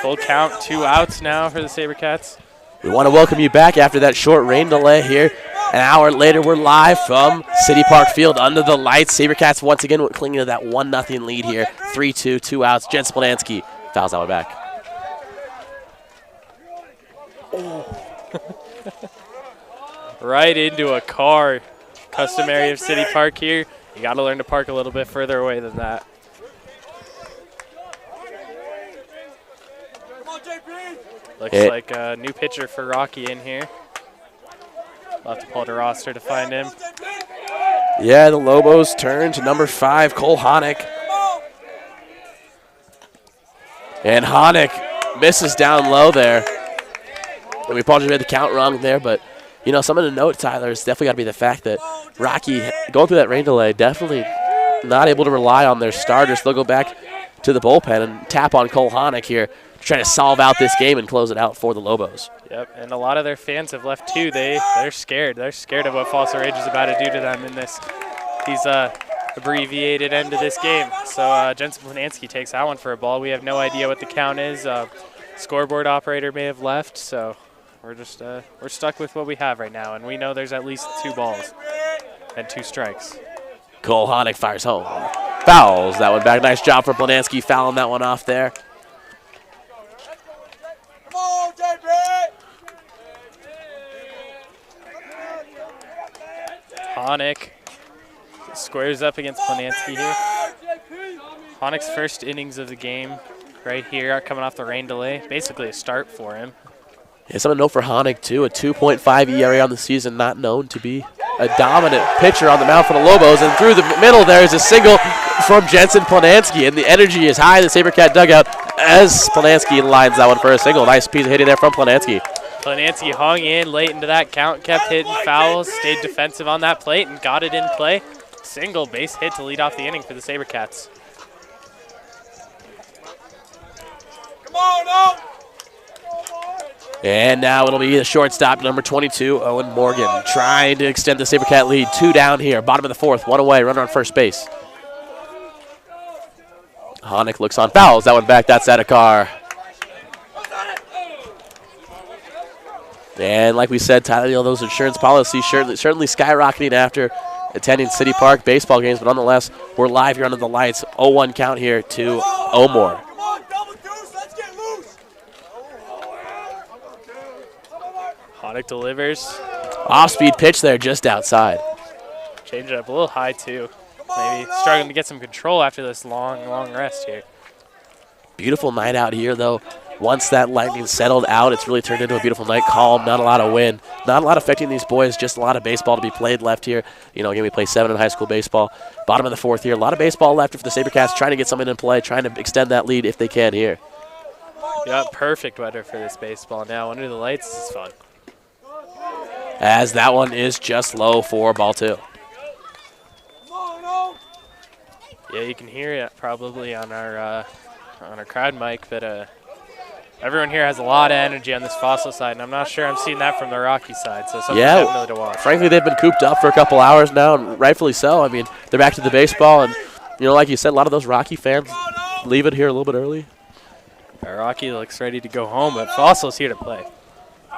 Full count, 2 outs now for the SaberCats. We want to welcome you back after that short rain delay here. An hour later, we're live from City Park Field under the lights. SaberCats once again clinging to that 1-0 lead here. 3-2, 2 outs. Jen Splanansky fouls that one back. Right into a car. Customary of City Park here. You got to learn to park a little bit further away than that. Looks like a new pitcher for Rocky in here. We'll have to pull out a roster to find him. Yeah, the Lobos turn to number 5, Cole Honick. And Honick misses down low there. And we apologize, we had the count wrong there, but you know, something to note, Tyler, is definitely got to be the fact that Rocky, going through that rain delay, definitely not able to rely on their starters. They'll go back to the bullpen and tap on Cole Honick here to try to solve out this game and close it out for the Lobos. Yep, and a lot of their fans have left too. They're scared. They're scared of what Fossil Rage is about to do to them in these abbreviated end of this game. So Jensen Planansky takes that one for a ball. We have no idea what the count is. Scoreboard operator may have left, so we're just we're stuck with what we have right now, and we know there's at least 2 balls and 2 strikes. Cole Honick fires home. Fouls that one back. Nice job for Planansky fouling that one off there. Honick squares up against Planansky here. Honick's first innings of the game right here, coming off the rain delay. Basically a start for him. Yeah, something to note for Honick, too. A 2.5 ERA on the season, not known to be a dominant pitcher on the mound for the Lobos. And through the middle there is a single from Jensen Planansky. And the energy is high in the SaberCat dugout as Planansky lines that one for a single. Nice piece of hitting there from Planansky. Planansky hung in late into that count, kept hitting fouls, stayed defensive on that plate, and got it in play. Single base hit to lead off the inning for the SaberCats. Come on, now. And now it'll be the shortstop, number 22, Owen Morgan, trying to extend the SaberCat lead. 2 down here, bottom of the 4th, 1 away, runner on first base. Honick looks on, fouls that one back. That's out of car. And like we said, Tyler, you know, those insurance policies certainly skyrocketing after attending City Park baseball games, but nonetheless, we're live here under the lights. 0-1 count here to Omore. Honick delivers. Off-speed pitch there just outside. Change it up a little high, too. Maybe struggling to get some control after this long rest here. Beautiful night out here, though. Once that lightning settled out, it's really turned into a beautiful night. Calm, not a lot of wind. Not a lot affecting these boys, just a lot of baseball to be played left here. You know, again, we play 7 in high school baseball. Bottom of the 4th here. A lot of baseball left for the SaberCats, trying to get something in play, trying to extend that lead if they can here. Yeah, perfect weather for this baseball now. Under the lights, this is fun. As that one is just low for ball 2. Yeah, you can hear it probably on our crowd mic, but everyone here has a lot of energy on this Fossil side, and I'm not sure I'm seeing that from the Rocky side, so something definitely to watch. Frankly, they've been cooped up for a couple hours now, and rightfully so. I mean, they're back to the baseball, and, you know, like you said, a lot of those Rocky fans leave it here a little bit early. Rocky looks ready to go home, but Fossil's here to play.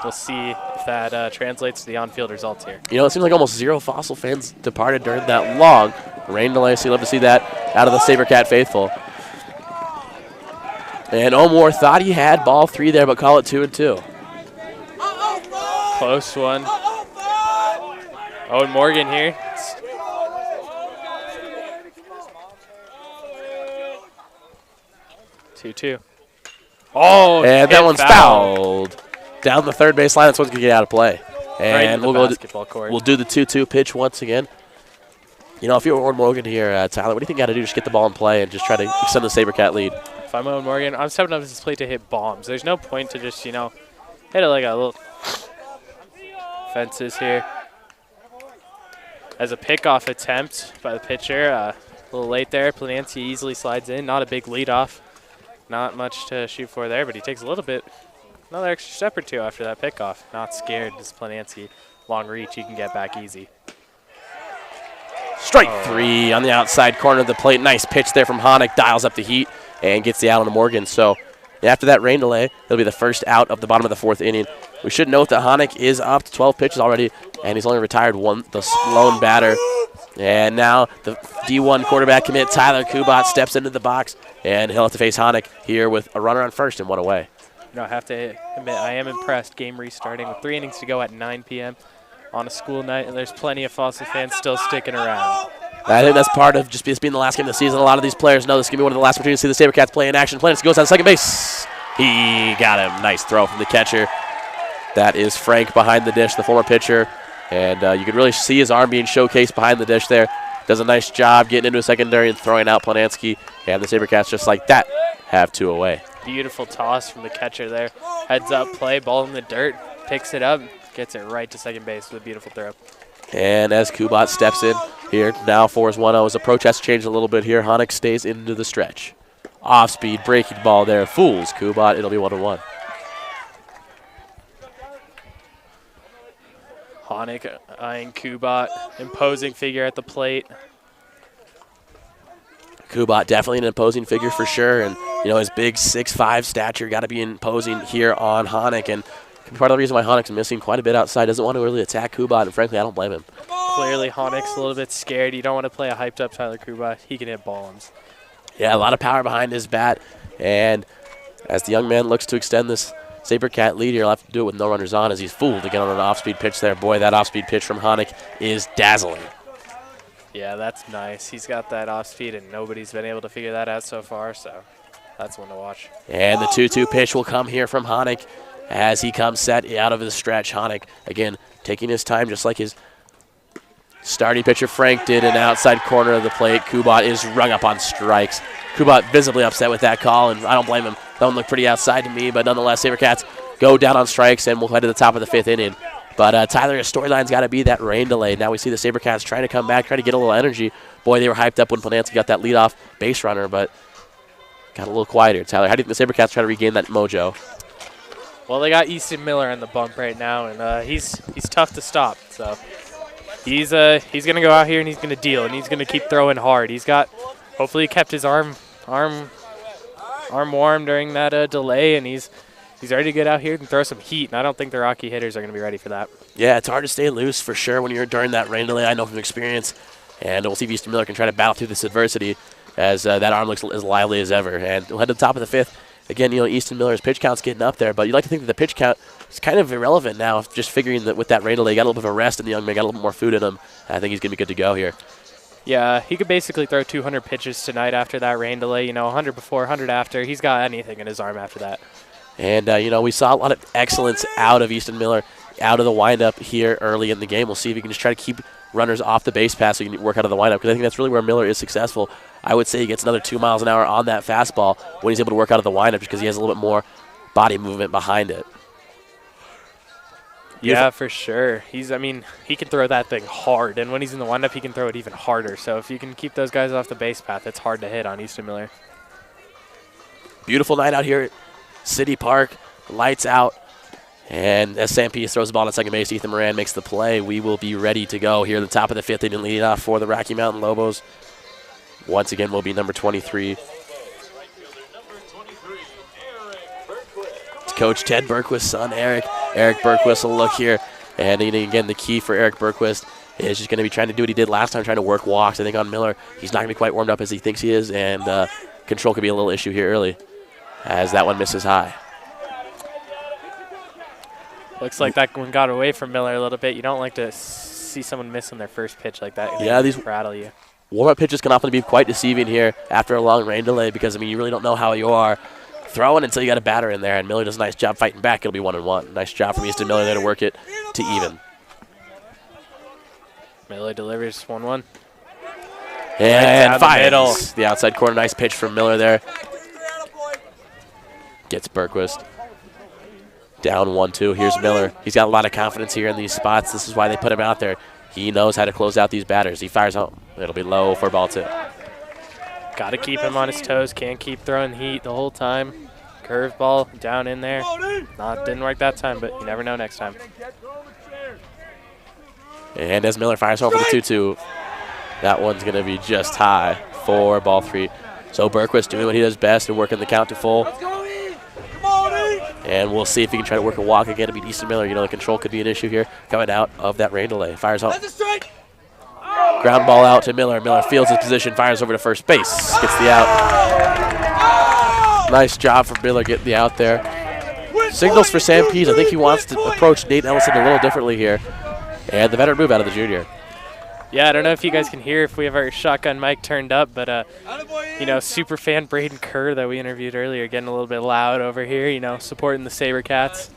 We'll see if that translates to the on-field results here. You know, it seems like almost 0 Fossil fans departed during that long rain delay, so you'll love to see that out of the SaberCat faithful. And Omore thought he had ball 3 there, but call it 2-2. Close one. Owen Morgan here. Two. Oh, and that one's fouled. Down the third base line, that's one's going to get out of play. And we'll do the 2-2 pitch once again. You know, if you're Owen Morgan here, Tyler, what do you think you got to do? Just get the ball in play and just try to extend the SaberCat lead. If I'm Owen Morgan, I'm stepping up this plate to hit bombs. There's no point to just, you know, hit it like a little fences here. As a pickoff attempt by the pitcher, a little late there. Planansky easily slides in. Not a big leadoff. Not much to shoot for there, but he takes a little bit, another extra step or 2 after that pickoff. Not scared. This Planansky long reach, he can get back easy. Strike three on the outside corner of the plate. Nice pitch there from Honick. Dials up the heat and gets the out on Morgan. So after that rain delay, it'll be the first out of the bottom of the fourth inning. We should note that Honick is up to 12 pitches already, and he's only retired the lone batter. And now the D1 quarterback commit, Tyler Kubat, steps into the box, and he'll have to face Honick here with a runner on first and one away. No, I have to admit, I am impressed. Game restarting with 3 innings to go at 9 p.m. on a school night, and there's plenty of Fossil fans still sticking around. I think that's part of just this being the last game of the season. A lot of these players know this is going to be one of the last opportunities to see the SaberCats play in action. Planets goes down second base. He got him. Nice throw from the catcher. That is Frank behind the dish, the former pitcher. And you can really see his arm being showcased behind the dish there. Does a nice job getting into a secondary and throwing out Planansky. And the SaberCats, just like that, have 2 away. Beautiful toss from the catcher there. Heads up play, ball in the dirt, picks it up, gets it right to second base with a beautiful throw. And as Kubat steps in here, now 4-1-0. His approach has changed a little bit here. Honick stays into the stretch. Off-speed, breaking ball there. Fools Kubat. It'll be 1-1. Honick eyeing Kubat, imposing figure at the plate. Kubat definitely an imposing figure for sure, and you know his big 6'5" stature got to be imposing here on Honick, and part of the reason why Honick's missing quite a bit outside, doesn't want to really attack Kubat, and frankly I don't blame him. Clearly Honick's a little bit scared. You don't want to play a hyped up Tyler Kubat. He can hit bombs. Yeah, a lot of power behind his bat, and as the young man looks to extend this SaberCat lead here, he'll have to do it with no runners on as he's fooled to get on an off-speed pitch there. Boy, that off-speed pitch from Honick is dazzling. Yeah, that's nice. He's got that off speed, and nobody's been able to figure that out so far, so that's one to watch. And the 2-2 pitch will come here from Honick as he comes set out of his stretch. Honick, again, taking his time just like his starting pitcher Frank did in the outside corner of the plate. Kubat is rung up on strikes. Kubat visibly upset with that call, and I don't blame him. That one looked pretty outside to me, but nonetheless, SaberCats go down on strikes, and we'll head to the top of the 5th inning. But Tyler, his storyline's got to be that rain delay. Now we see the SaberCats trying to come back, trying to get a little energy. Boy, they were hyped up when Planansky got that leadoff base runner, but got a little quieter. Tyler, how do you think the SaberCats try to regain that mojo? Well, they got Easton Miller on the bump right now, and he's tough to stop. So he's going to go out here and he's going to deal, and he's going to keep throwing hard. Hopefully he kept his arm warm during that delay, and he's ready to get out here and throw some heat, and I don't think the Rocky hitters are going to be ready for that. Yeah, it's hard to stay loose for sure when you're during that rain delay. I know from experience, and we'll see if Easton Miller can try to battle through this adversity as that arm looks as lively as ever. And we'll head to the top of the 5th. Again, you know, Easton Miller's pitch count's getting up there, but you'd like to think that the pitch count is kind of irrelevant now, just figuring that with that rain delay, he got a little bit of a rest, and the young man got a little bit more food in him. I think he's going to be good to go here. Yeah, he could basically throw 200 pitches tonight after that rain delay. You know, 100 before, 100 after. He's got anything in his arm after that. And, you know, we saw a lot of excellence out of Easton Miller, out of the windup here early in the game. We'll see if he can just try to keep runners off the base pass so he can work out of the windup, because I think that's really where Miller is successful. I would say he gets another 2 miles an hour on that fastball when he's able to work out of the windup, because he has a little bit more body movement behind it. Yeah, for sure. He can throw that thing hard, and when he's in the windup, he can throw it even harder. So if you can keep those guys off the base path, it's hard to hit on Easton Miller. Beautiful night out here at City Park. Lights out. And as Sam P throws the ball to second base, Ethan Moran makes the play. We will be ready to go here at the top of the 5th inning, leading off for the Rocky Mountain Lobos. Once again will be number 23. It's Coach Ted Berquist's son, Eric. Eric Berquist will look here. And again, the key for Eric Berquist is just going to be trying to do what he did last time, trying to work walks. I think on Miller, he's not going to be quite warmed up as he thinks he is, and control could be a little issue here early as that one misses high. Looks like that one got away from Miller a little bit. You don't like to see someone miss on their first pitch like that. Yeah, these rattle you. Warm-up pitches can often be quite deceiving here after a long rain delay, because, I mean, you really don't know how you are throwing until you got a batter in there, and Miller does a nice job fighting back. It'll be 1-1. Nice job from Easton Miller there to work it to even. Miller delivers 1-1. And fires the outside corner. Nice pitch from Miller there. Gets Berquist. Down 1-2. Here's Miller. He's got a lot of confidence here in these spots. This is why they put him out there. He knows how to close out these batters. He fires home. It'll be low for ball 2. Got to keep him on his toes. Can't keep throwing heat the whole time. Curveball down in there. Didn't work that time, but you never know next time. And as Miller fires home for the 2-2. That one's going to be just high for ball 3. So Berquist doing what he does best and working the count to full. And we'll see if he can try to work a walk again to beat Easton Miller. You know, the control could be an issue here coming out of that rain delay. Fires home. Ground ball out to Miller. Miller fields his position, fires over to first base. Gets the out. Nice job for Miller getting the out there. Signals for Sam Pease. I think he wants to approach Nate Ellison a little differently here. And the veteran move out of the junior. Yeah, I don't know if you guys can hear if we have our shotgun mic turned up, but, you know, super fan Braden Kerr that we interviewed earlier getting a little bit loud over here, you know, supporting the Sabercats.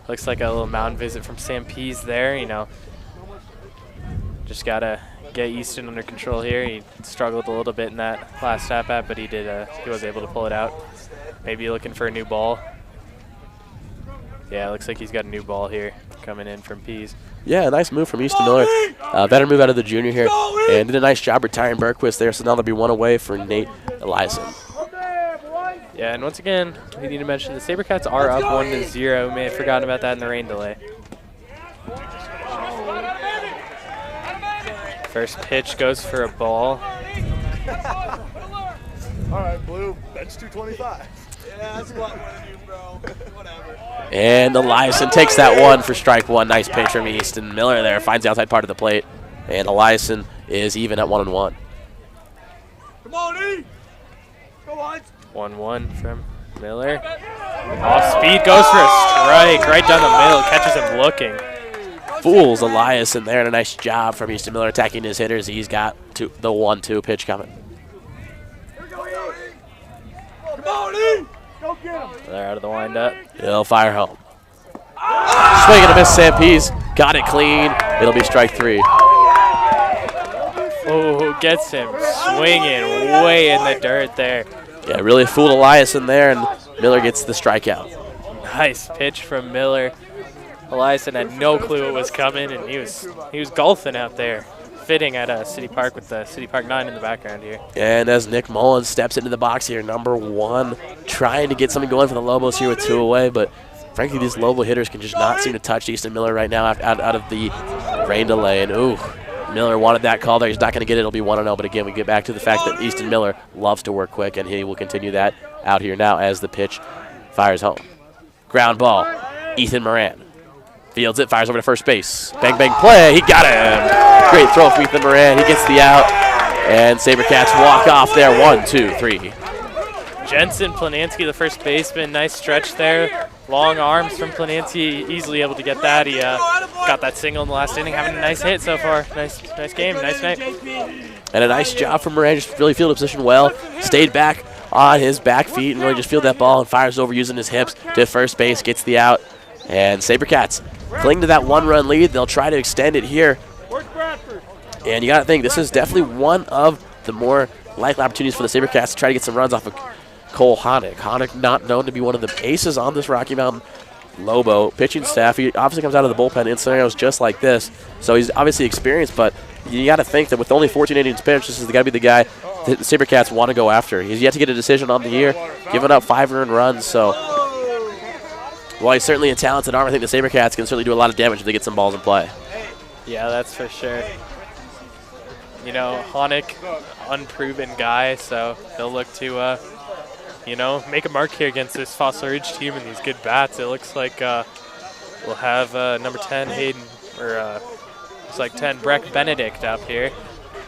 Looks like a little mound visit from Sam Pease there, you know. Just got to get Easton under control here. He struggled a little bit in that last at-bat, but he was able to pull it out. Maybe looking for a new ball. Yeah, it looks like he's got a new ball here coming in from Pease. Yeah, a nice move from Easton Miller. Better move out of the junior here. And did a nice job retiring Berquist there, so now there'll be one away for Nate Eliason. Yeah, and once again, we need to mention the Sabercats are up 1-0. We may have forgotten about that in the rain delay. First pitch goes for a ball. All right, Blue, bench 225. Yeah, that's what I'm going to do, bro. Whatever. And Eliason takes that one for strike one. Nice pitch from Easton Miller there. Finds the outside part of the plate. And Eliason is even at 1-1. Come on, E. Go on. 1-1 from Miller. Off speed, goes for a strike right down the middle. Catches him looking. Fools Eliason there, and a nice job from Easton Miller attacking his hitters. He's got the 1-2 pitch coming. Come on, E. Go get him. They're out of the windup. He'll fire home. Swing and a miss, Sam Pease. Got it clean. It'll be strike 3. Oh, gets him swinging way in the dirt there. Yeah, really fooled Eliason there, and Miller gets the strikeout. Nice pitch from Miller. Eliason had no clue what was coming, and he was golfing out there, fitting at City Park with the City Park 9 in the background here. And as Nick Mullins steps into the box here, number 1, trying to get something going for the Lobos here with 2 away, but frankly, these Lobo hitters can just not seem to touch Easton Miller right now out of the rain delay. And ooh, Miller wanted that call there. He's not going to get it. It'll be 1-0. But again, we get back to the fact that Easton Miller loves to work quick, and he will continue that out here now as the pitch fires home. Ground ball, Ethan Moran. Fields it, fires over to first base. Bang, bang, play. He got him. Great throw from Ethan Moran. He gets the out. And Sabercats walk off there. 1, 2, 3. Jensen Planansky, the first baseman. Nice stretch there. Long arms from Planansky. Easily able to get that. He got that single in the last inning. Having a nice hit so far. Nice game. Nice night. And a nice job from Moran. Just really fielded position well. Stayed back on his back feet and really just fielded that ball and fires over using his hips to first base. Gets the out. And Sabercats cling to that 1-run lead. They'll try to extend it here. And you got to think, this is definitely one of the more likely opportunities for the Sabercats to try to get some runs off of Cole Honick. Honick not known to be one of the aces on this Rocky Mountain Lobo pitching staff. He obviously comes out of the bullpen in scenarios just like this. So he's obviously experienced, but you got to think that with only 14 innings pitched, this is got to be the guy that the Sabercats want to go after. He's yet to get a decision on the year, giving up 5 earned runs. So while he's certainly a talented arm, I think the Sabercats can certainly do a lot of damage if they get some balls in play. Yeah, that's for sure. You know, Honick, unproven guy, so they'll look to, you know, make a mark here against this Fossil Ridge team and these good bats. It looks like we'll have number 10 Hayden, or looks like 10 Breck Benedict up here.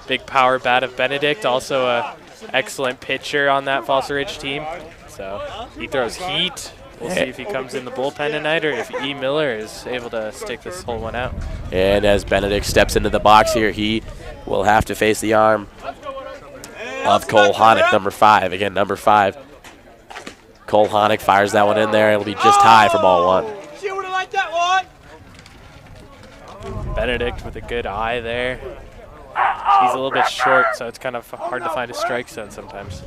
Big power bat of Benedict, also a excellent pitcher on that Fossil Ridge team. So he throws heat. We'll see if he comes in the bullpen tonight or if E. Miller is able to stick this whole one out. And as Benedict steps into the box here, he will have to face the arm of Cole Honick, number 5. Again, number 5. Cole Honick fires that one in there. It'll be just high for ball 1. She would have liked that one. Benedict with a good eye there. He's a little bit short, so it's kind of hard to find a strike zone sometimes.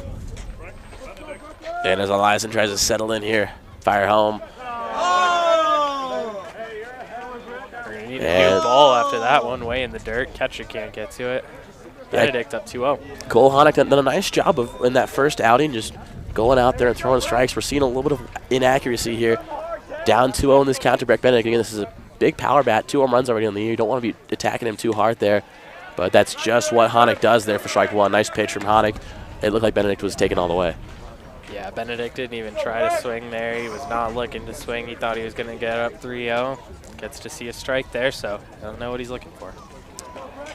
And as Eliason tries to settle in here, fire home. We're going to need a new ball after that one, way in the dirt. Catcher can't get to it. Benedict up 2-0. Cole Honick done a nice job of in that first outing, just going out there and throwing strikes. We're seeing a little bit of inaccuracy here. Down 2-0 in this count to Breck Benedict. Again, this is a big power bat, 2 home runs already on the year. You don't want to be attacking him too hard there. But that's just what Honeck does there for strike one. Nice pitch from Honeck. It looked like Benedict was taken all the way. Yeah, Benedict didn't even try to swing there. He was not looking to swing. He thought he was going to get up 3-0. Gets to see a strike there, so I don't know what he's looking for.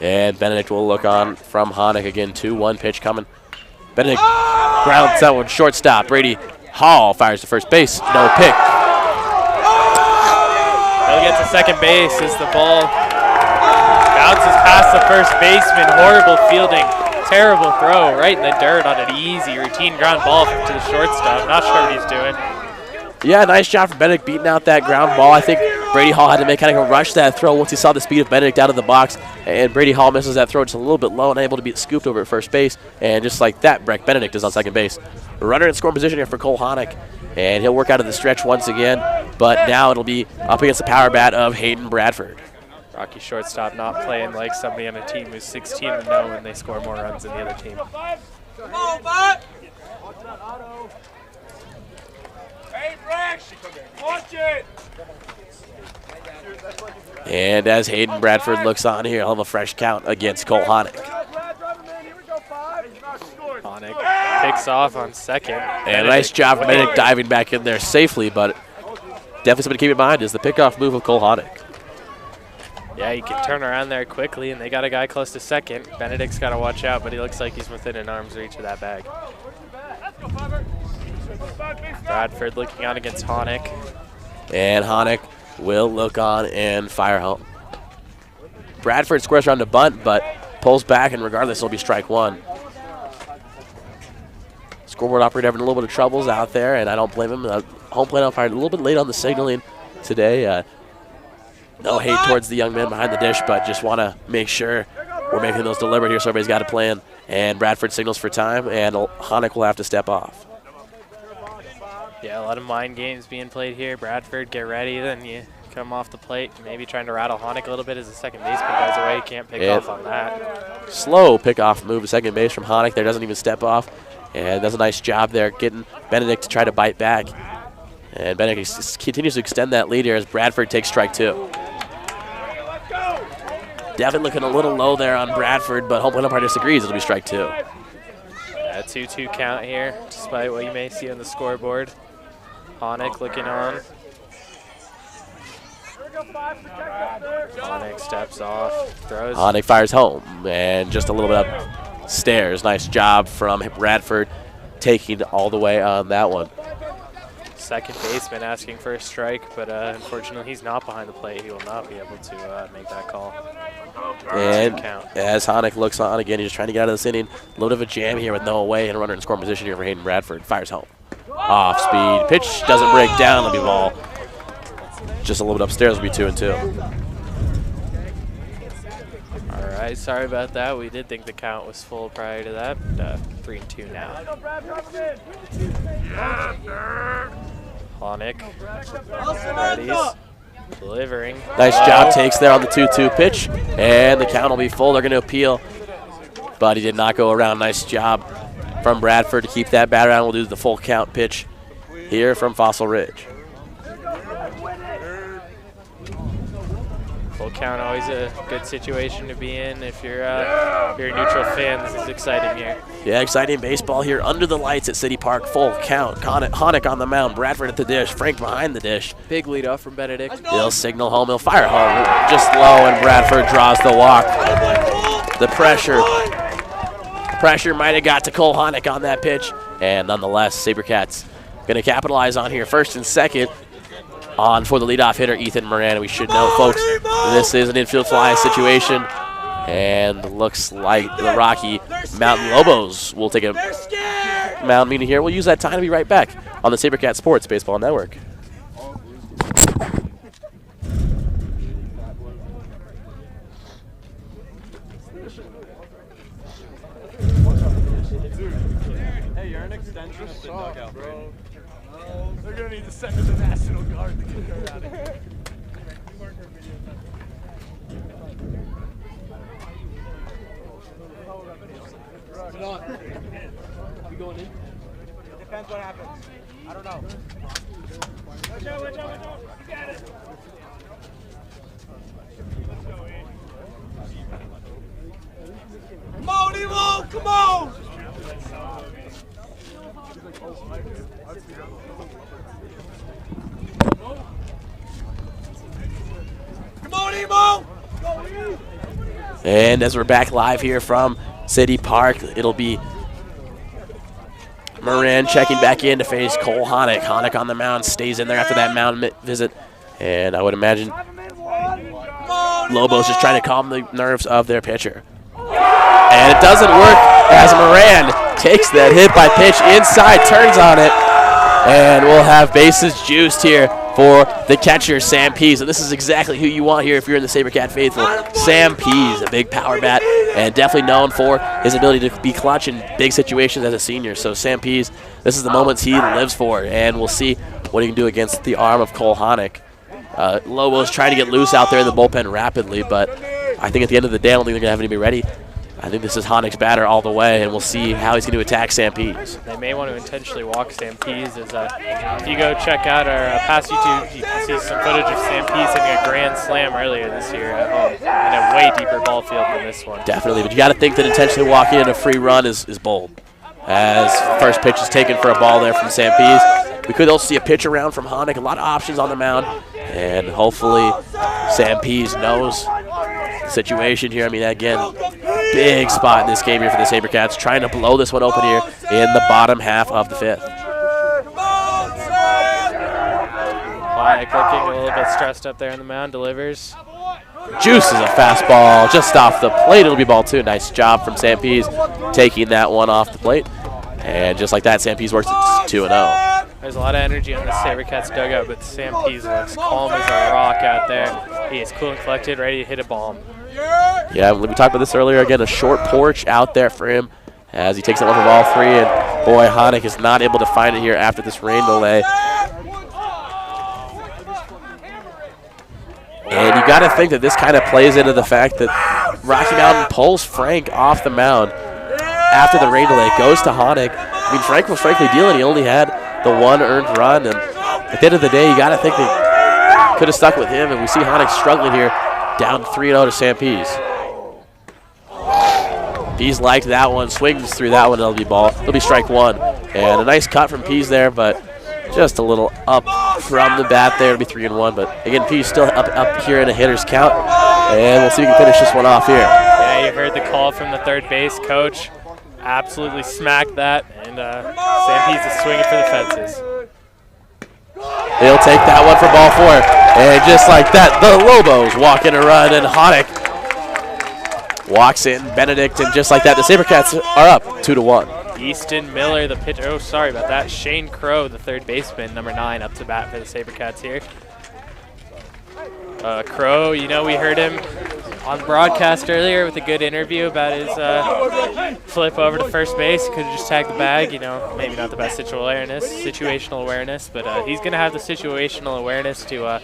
And Benedict will look on from Honeck again. 2-1 pitch coming. Benedict grounds that one shortstop. Brady Hall fires to first base. No pick. He'll get to second base as the ball bounces past the first baseman. Horrible fielding. Terrible throw right in the dirt on an easy routine ground ball to the shortstop. Not sure what he's doing. Yeah, nice job from Benedict beating out that ground ball. I think Brady Hall had to make kind of a rush that throw once he saw the speed of Benedict out of the box. And Brady Hall misses that throw just a little bit low and able to be scooped over at first base. And just like that, Breck Benedict is on second base. Runner in scoring position here for Cole Honeck. And he'll work out of the stretch once again. But now it'll be up against the power bat of Hayden Bradford. Rocky shortstop not playing like somebody on a team who's 16-0 when they score more runs than the other team. Come on, bud! Hey, Breck! Watch it! And as Hayden Bradford looks on here, he'll have a fresh count against Cole Honeck. Honeck picks off on second. And a nice job from Benedict diving back in there safely, but definitely something to keep in mind is the pickoff move of Cole Honeck. Yeah, he can turn around there quickly, and they got a guy close to second. Benedict's got to watch out, but he looks like he's within an arm's reach of that bag. Bradford looking on against Honeck. And Honeck will look on and fire home. Bradford squares around to bunt, but pulls back, and regardless, it'll be strike one. Scoreboard operator having a little bit of troubles out there, and I don't blame him. Home plate umpire a little bit late on the signaling today. No hate towards the young man behind the dish, but just want to make sure we're making those deliberate here so everybody's got a plan. And Bradford signals for time, and Honeck will have to step off. Yeah, a lot of mind games being played here. Bradford, get ready, then you come off the plate, maybe trying to rattle Honeck a little bit as the second baseman goes away. Can't pick off on that. Slow pickoff move to second base from Honeck. There doesn't even step off, and does a nice job there getting Benedict to try to bite back. And Benedict continues to extend that lead here as Bradford takes strike two. Definitely looking a little low there on Bradford, but home plate umpire disagrees. It'll be strike two. A 2-2 count here, despite what you may see on the scoreboard. Honeck looking on. Honeck steps off, throws. Honeck fires home, and just a little bit up stairs. Nice job from Bradford taking all the way on that one. Second baseman asking for a strike, but unfortunately he's not behind the plate. He will not be able to make that call. And as Honeck looks on again, he's just trying to get out of this inning. A little bit of a jam here with no away and a runner in scoring position here for Hayden Bradford. Fires home. Off speed. Pitch doesn't break down. It'll be ball. Just a little bit upstairs will be 2-2. All right, sorry about that. We did think the count was full prior to that. 3-2 now. Honeck readies, delivering. Nice job takes there on the 2-2 pitch, and the count will be full. They're going to appeal, but he did not go around. Nice job from Bradford to keep that bat around. We'll do the full count pitch here from Fossil Ridge. Full count, always a good situation to be in. If you're a neutral fan, this is exciting here. Yeah, exciting baseball here under the lights at City Park. Full count. Honeck on the mound. Bradford at the dish. Frank behind the dish. Big lead off from Benedict. He'll signal home. He'll fire home. Just low, and Bradford draws the walk. The pressure might have got to Cole Honeck on that pitch, and nonetheless, SaberCats going to capitalize on here. First and second on for the leadoff hitter, Ethan Moran. We should know, folks, this is an infield fly situation, and looks like the Rocky Mountain Lobos will take a mound meeting here. We'll use that time to be right back on the SaberCat Sports Baseball Network. Hey, you're an extension of the dugout, bro. They're going to need to send in the National Guard to get her out of here. You going in? Depends what happens. I don't know. Watch out, watch out, watch out. You got it. Let's go in. Come on, Evo! Come on! Come on, Evo! And as we're back live here from City Park, it'll be Moran checking back in to face Cole Honick. Honick on the mound, stays in there after that mound visit. And I would imagine Lobos just trying to calm the nerves of their pitcher. And it doesn't work as Moran takes that hit by pitch inside, turns on it. And we'll have bases juiced here for the catcher, Sam Pease. And this is exactly who you want here if you're in the SaberCat faithful. Sam Pease, a big power bat, and definitely known for his ability to be clutch in big situations as a senior. So Sam Pease, this is the moments he lives for, and we'll see what he can do against the arm of Cole Honick. Lobos trying to get loose out there in the bullpen rapidly, but I think at the end of the day, I don't think they're going to have anybody ready. I think this is Honick's batter all the way, and we'll see how he's going to attack Sam Pease. They may want to intentionally walk Sam Pease. If you go check out our past YouTube, you can see some footage of Sam Pease hitting a grand slam earlier this year at home in a way deeper ball field than this one. Definitely, but you got to think that intentionally walking in a free run is bold. As first pitch is taken for a ball there from Sam Pease. We could also see a pitch around from Honick, a lot of options on the mound, and hopefully Sam Pease knows the situation here. I mean, again, big spot in this game here for the SaberCats, trying to blow this one open here in the bottom half of the fifth. Honick looking a little bit stressed up there on the mound, delivers. Juices a fastball just off the plate. It'll be ball two. Nice job from Sam Pease taking that one off the plate. And just like that, Sam Pease works at 2-0. There's a lot of energy on the SaberCats dugout, but Sam Pease looks calm as a rock out there. He is cool and collected, ready to hit a bomb. Yeah, we talked about this earlier. Again, a short porch out there for him as he takes it one for ball three. And boy, Honick is not able to find it here after this rain delay. And you got to think that this kind of plays into the fact that Rocky Mountain pulls Frank off the mound after the rain delay, goes to Honick. I mean, Frank was frankly dealing. He only had the one earned run, and at the end of the day, you got to think they could have stuck with him, and we see Honick struggling here, down 3-0 to Sam Pease. Pease liked that one, swings through that one, it'll be ball. It'll be strike one. And a nice cut from Pease there, but just a little up from the bat there. It'll be 3-1, but again, Pease still up here in a hitter's count, and we'll see if we can finish this one off here. Yeah, you heard the call from the third base coach. Absolutely smacked that, and Sam Pease is swinging for the fences. He'll take that one for ball four, and just like that, the Lobos walk in a run, and Honick walks in, Benedict, and just like that, the SaberCats are up 2-1. Easton Miller, the pitcher. Oh, sorry about that. Shane Crow, the third baseman, number 9, up to bat for the SaberCats here. Crow, you know, we heard him on broadcast earlier with a good interview about his flip over to first base. Could have just tagged the bag, you know, maybe not the best situational awareness, but he's going to have the situational awareness to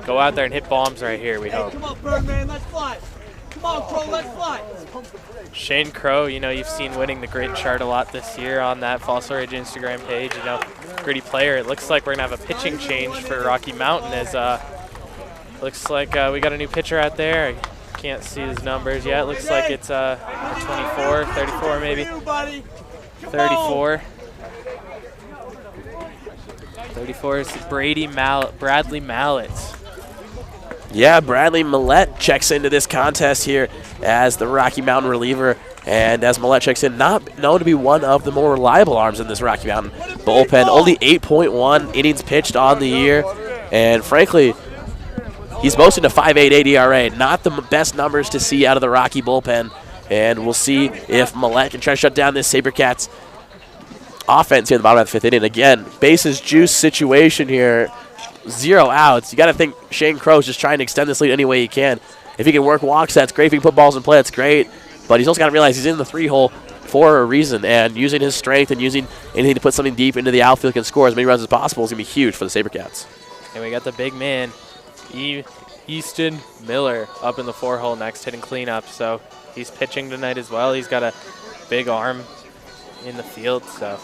go out there and hit bombs right here, we hope. Come on, Birdman, let's fly. Come on, Crow, let's fly. Shane Crow, you know, you've seen winning the grid chart a lot this year on that Fossil Ridge Instagram page, you know, gritty player. It looks like we're going to have a pitching change for Rocky Mountain as looks like we got a new pitcher out there. I can't see his numbers yet. Looks like it's 24, 34 maybe. 34. 34 is Bradley Mallett. Yeah, Bradley Millette checks into this contest here as the Rocky Mountain reliever. And as Millette checks in, not known to be one of the more reliable arms in this Rocky Mountain bullpen. Only 8.1 innings pitched on the year. And frankly, he's boasting a 5.88 ERA. Not the best numbers to see out of the Rocky bullpen. And we'll see if Millette can try to shut down this SaberCats offense here in the bottom of the fifth inning. Again, bases juice situation here. 0 outs. You got to think Shane Crow's just trying to extend this lead any way he can. If he can work walks, that's great. If he can put balls in play, that's great. But he's also got to realize he's in the 3-hole for a reason. And using his strength and using anything to put something deep into the outfield and score as many runs as possible is going to be huge for the SaberCats. And we got the big man, Easton Miller, up in the 4-hole next, hitting cleanup. So he's pitching tonight as well. He's got a big arm in the field. So,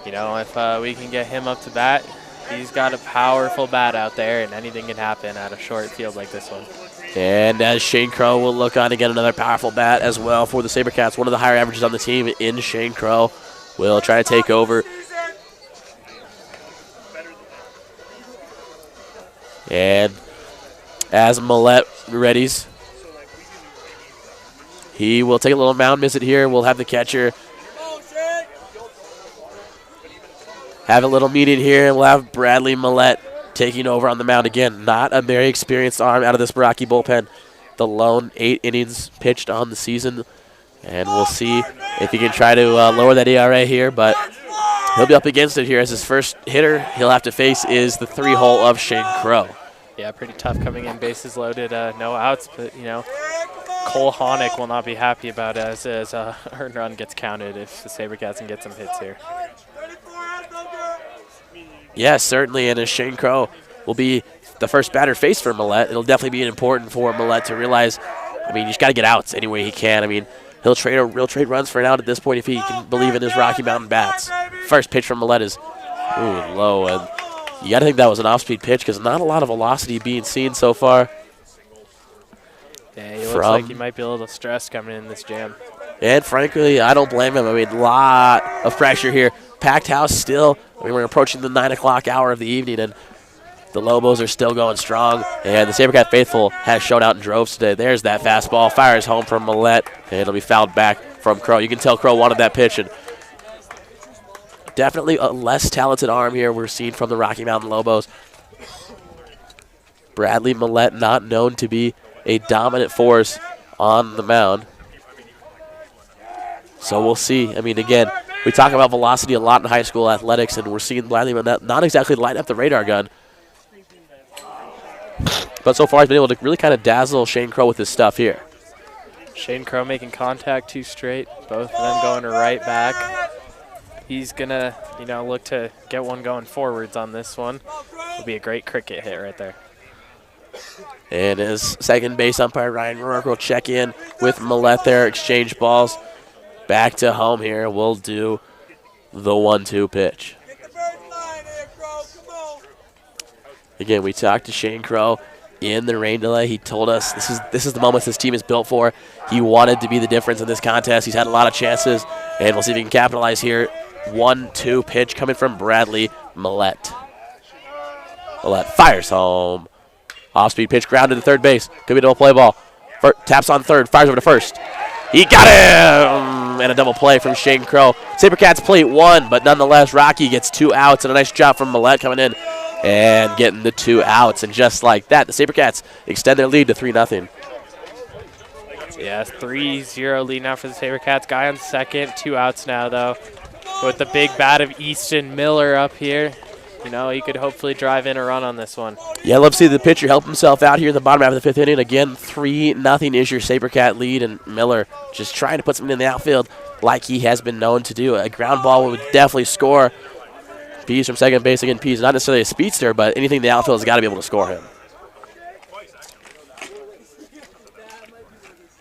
you know, if we can get him up to bat, he's got a powerful bat out there, and anything can happen at a short field like this one. And as Shane Crow will look on again, another powerful bat as well for the SaberCats. One of the higher averages on the team in Shane Crow will try to take over. And as Millette readies, he will take a little mound visit here. We'll have the catcher have a little meeting here, and we'll have Bradley Millette taking over on the mound again. Not a very experienced arm out of this Rocky bullpen. The lone 8 innings pitched on the season, and we'll see if he can try to lower that ERA here, but he'll be up against it here as his first hitter he'll have to face is the 3-hole of Shane Crow. Yeah, pretty tough coming in, bases loaded, no outs, but, you know, Cole Honick will not be happy about it as a earned run gets counted if the SaberCats can get some hits here. Yes, certainly, and as Shane Crow will be the first batter faced for Millette, it'll definitely be important for Millette to realize, I mean, he's got to get outs any way he can. I mean, he'll trade runs for an out at this point if he can believe in his Rocky Mountain bats. First pitch from Millette is low, and you got to think that was an off-speed pitch because not a lot of velocity being seen so far. Yeah, he looks like he might be a little stressed coming in this jam. And frankly, I don't blame him. I mean, a lot of pressure here. Packed house still. I mean, we're approaching the 9 o'clock hour of the evening, and the Lobos are still going strong. And the SaberCat faithful has shown out in droves today. There's that fastball. Fires home from Millette, and it'll be fouled back from Crow. You can tell Crow wanted that pitch, and definitely a less talented arm here we're seeing from the Rocky Mountain Lobos. Bradley Millette not known to be a dominant force on the mound. So we'll see. I mean, again, we talk about velocity a lot in high school athletics, and we're seeing Bradley Millette not exactly light up the radar gun. But so far, he's been able to really kind of dazzle Shane Crow with his stuff here. Shane Crow making contact 2 straight, both of them going to right back. He's going to, you know, look to get one going forwards on this one. It'll be a great cricket hit right there. And his second base umpire, Ryan Rourke, will check in with Millette there, exchange balls. Back to home here. We'll do the 1-2 pitch. Again, we talked to Shane Crow in the rain delay. He told us this is the moment this team is built for. He wanted to be the difference in this contest. He's had a lot of chances, and we'll see if he can capitalize here. 1-2 pitch coming from Bradley Millette. Millette fires home. Off-speed pitch grounded to third base. Could be a double play ball. Taps on third, fires over to first. He got him! And a double play from Shane Crow. SaberCats plate 1, but nonetheless, Rocky gets 2 outs, and a nice job from Millette coming in and getting the 2 outs. And just like that, the SaberCats extend their lead to 3-0. Yeah, 3-0 lead now for the SaberCats. Guy on second, 2 outs now, though. With the big bat of Easton Miller up here, you know, he could hopefully drive in a run on this one. Yeah, love to see the pitcher help himself out here in the bottom half of the 5th inning. Again, 3-0 is your SaberCat lead, and Miller just trying to put something in the outfield like he has been known to do. A ground ball would definitely score. Pease from second base. Again, Pease not necessarily a speedster, but anything in the outfield has got to be able to score him.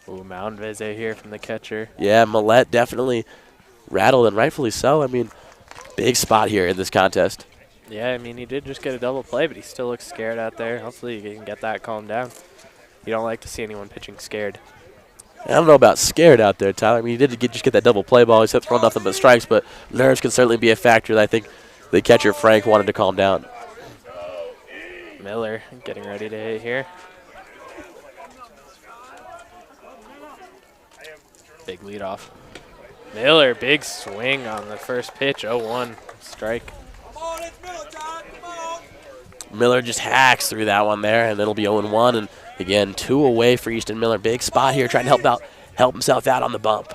Ooh, mound visit here from the catcher. Yeah, Millette definitely rattled, and rightfully so. I mean, big spot here in this contest. Yeah, I mean, he did just get a double play, but he still looks scared out there. Hopefully he can get that calmed down. You don't like to see anyone pitching scared. I don't know about scared out there, Tyler. I mean, he did just get that double play ball. He's thrown nothing but strikes, but nerves can certainly be a factor that I think the catcher, Frank, wanted to calm down. Miller getting ready to hit here. Big leadoff. Miller, big swing on the first pitch, 0-1 strike. Miller just hacks through that one there, and it'll be 0-1. And again, 2 away for Easton Miller. Big spot here, trying to help himself out on the bump.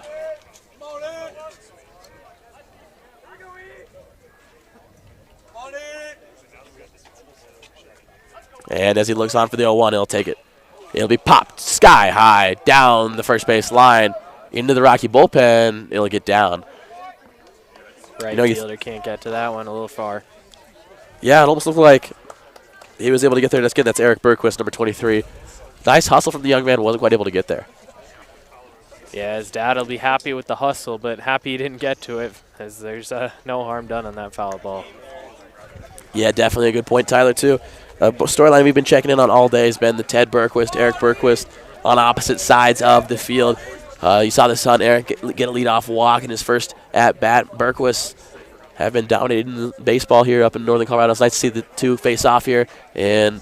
And as he looks on for the 0-1, he'll take it. It'll be popped sky high down the first base line into the Rocky bullpen. It'll get down. Right fielder can't get to that one, a little far. Yeah, it almost looked like he was able to get there. That's Eric Bergquist, number 23. Nice hustle from the young man. Wasn't quite able to get there. Yeah, his dad will be happy with the hustle, but happy he didn't get to it, as there's no harm done on that foul ball. Yeah, definitely a good point, Tyler, too. A storyline we've been checking in on all day has been the Ted Berquist, Eric Berquist on opposite sides of the field. You saw the son, Eric, get a leadoff walk in his first at-bat. Berquist have been dominating baseball here up in Northern Colorado. It's nice to see the two face off here in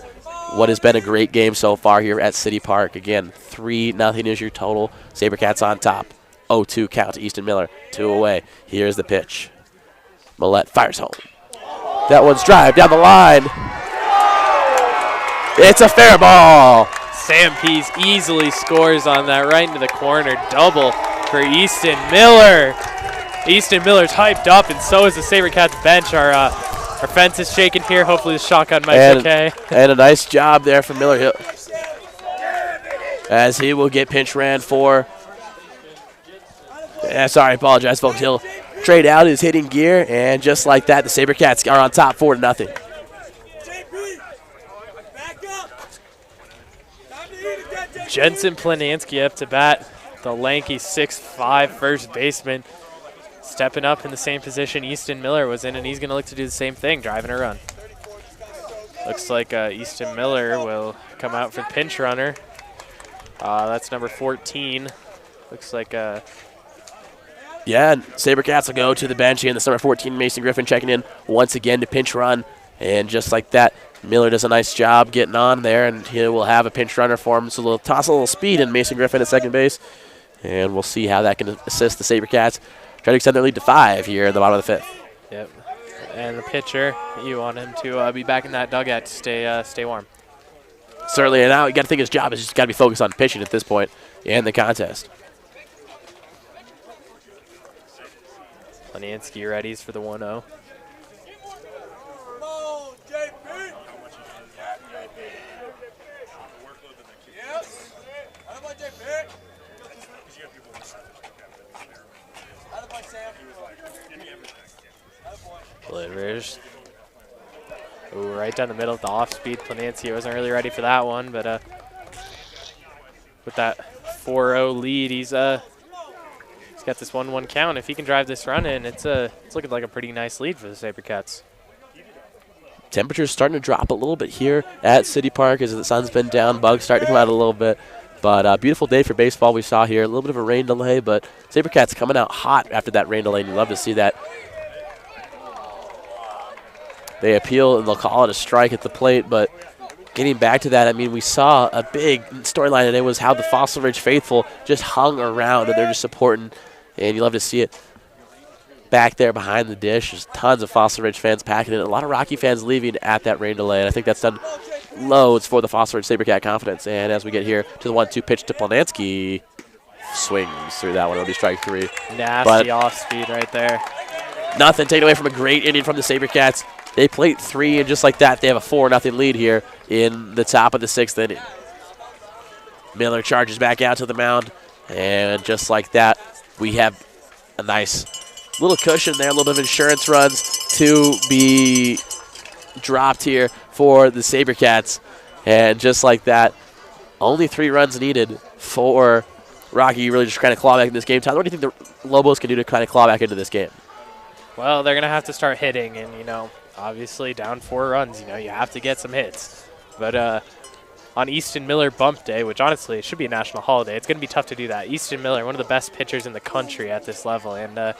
what has been a great game so far here at City Park. Again, 3-0 is your total. SaberCats on top. 0-2 count to Easton Miller. 2 away. Here's the pitch. Millette fires home. That one's drive down the line. It's a fair ball. Sam Pease easily scores on that right into the corner. Double for Easton Miller. Easton Miller's hyped up, and so is the SaberCats bench. Our fence is shaking here. Hopefully the shotgun mic's okay. And a nice job there from Miller Hill, as he will get pinch ran for. Sorry, I apologize, folks. He'll trade out his hitting gear, and just like that, the SaberCats are on top 4-0. Jensen Planansky up to bat. The lanky 6'5" first baseman. Stepping up in the same position Easton Miller was in, and he's going to look to do the same thing, driving a run. Looks like Easton Miller will come out for the pinch runner. That's number 14. Looks like... Yeah, SaberCats will go to the bench here, and the number 14, Mason Griffin, checking in once again to pinch run. And just like that, Miller does a nice job getting on there, and he will have a pinch runner for him. So they'll toss a little speed in Mason Griffin at second base, and we'll see how that can assist the SaberCats. Try to extend their lead to 5 here in the bottom of the 5th. Yep. And the pitcher, you want him to be back in that dugout to stay warm. Certainly, and now you got to think his job is just got to be focused on pitching at this point in the contest. Planansky readies for the 1-0. Delivers. Ooh, right down the middle of the off-speed. Planansky wasn't really ready for that one, but with that 4-0 lead, he's got this 1-1 count. If he can drive this run in, it's looking like a pretty nice lead for the SaberCats. Temperature's starting to drop a little bit here at City Park as the sun's been down. Bugs starting to come out a little bit. But a beautiful day for baseball we saw here. A little bit of a rain delay, but SaberCats coming out hot after that rain delay, and you love to see that. They appeal, and they'll call it a strike at the plate, but getting back to that, I mean, we saw a big storyline today was how the Fossil Ridge faithful just hung around, and they're just supporting, and you love to see it back there behind the dish. There's tons of Fossil Ridge fans packing in. A lot of Rocky fans leaving at that rain delay, and I think that's done loads for the Fossil Ridge SaberCat confidence. And as we get here to the 1-2 pitch to Planansky, swings through that one. It'll be strike 3. Nasty off-speed right there. Nothing taken away from a great inning from the SaberCats. They played 3, and just like that, they have a 4-0 lead here in the top of the 6th inning. Miller charges back out to the mound, and just like that, we have a nice little cushion there, a little bit of insurance runs to be dropped here for the SaberCats. And just like that, only 3 runs needed for Rocky really just kind of claw back in this game. Tyler, what do you think the Lobos can do to kind of claw back into this game? Well, they're going to have to start hitting, and, obviously down 4 runs, you have to get some hits. But on Easton Miller bump day, which honestly it should be a national holiday, it's going to be tough to do that. Easton Miller, one of the best pitchers in the country at this level, and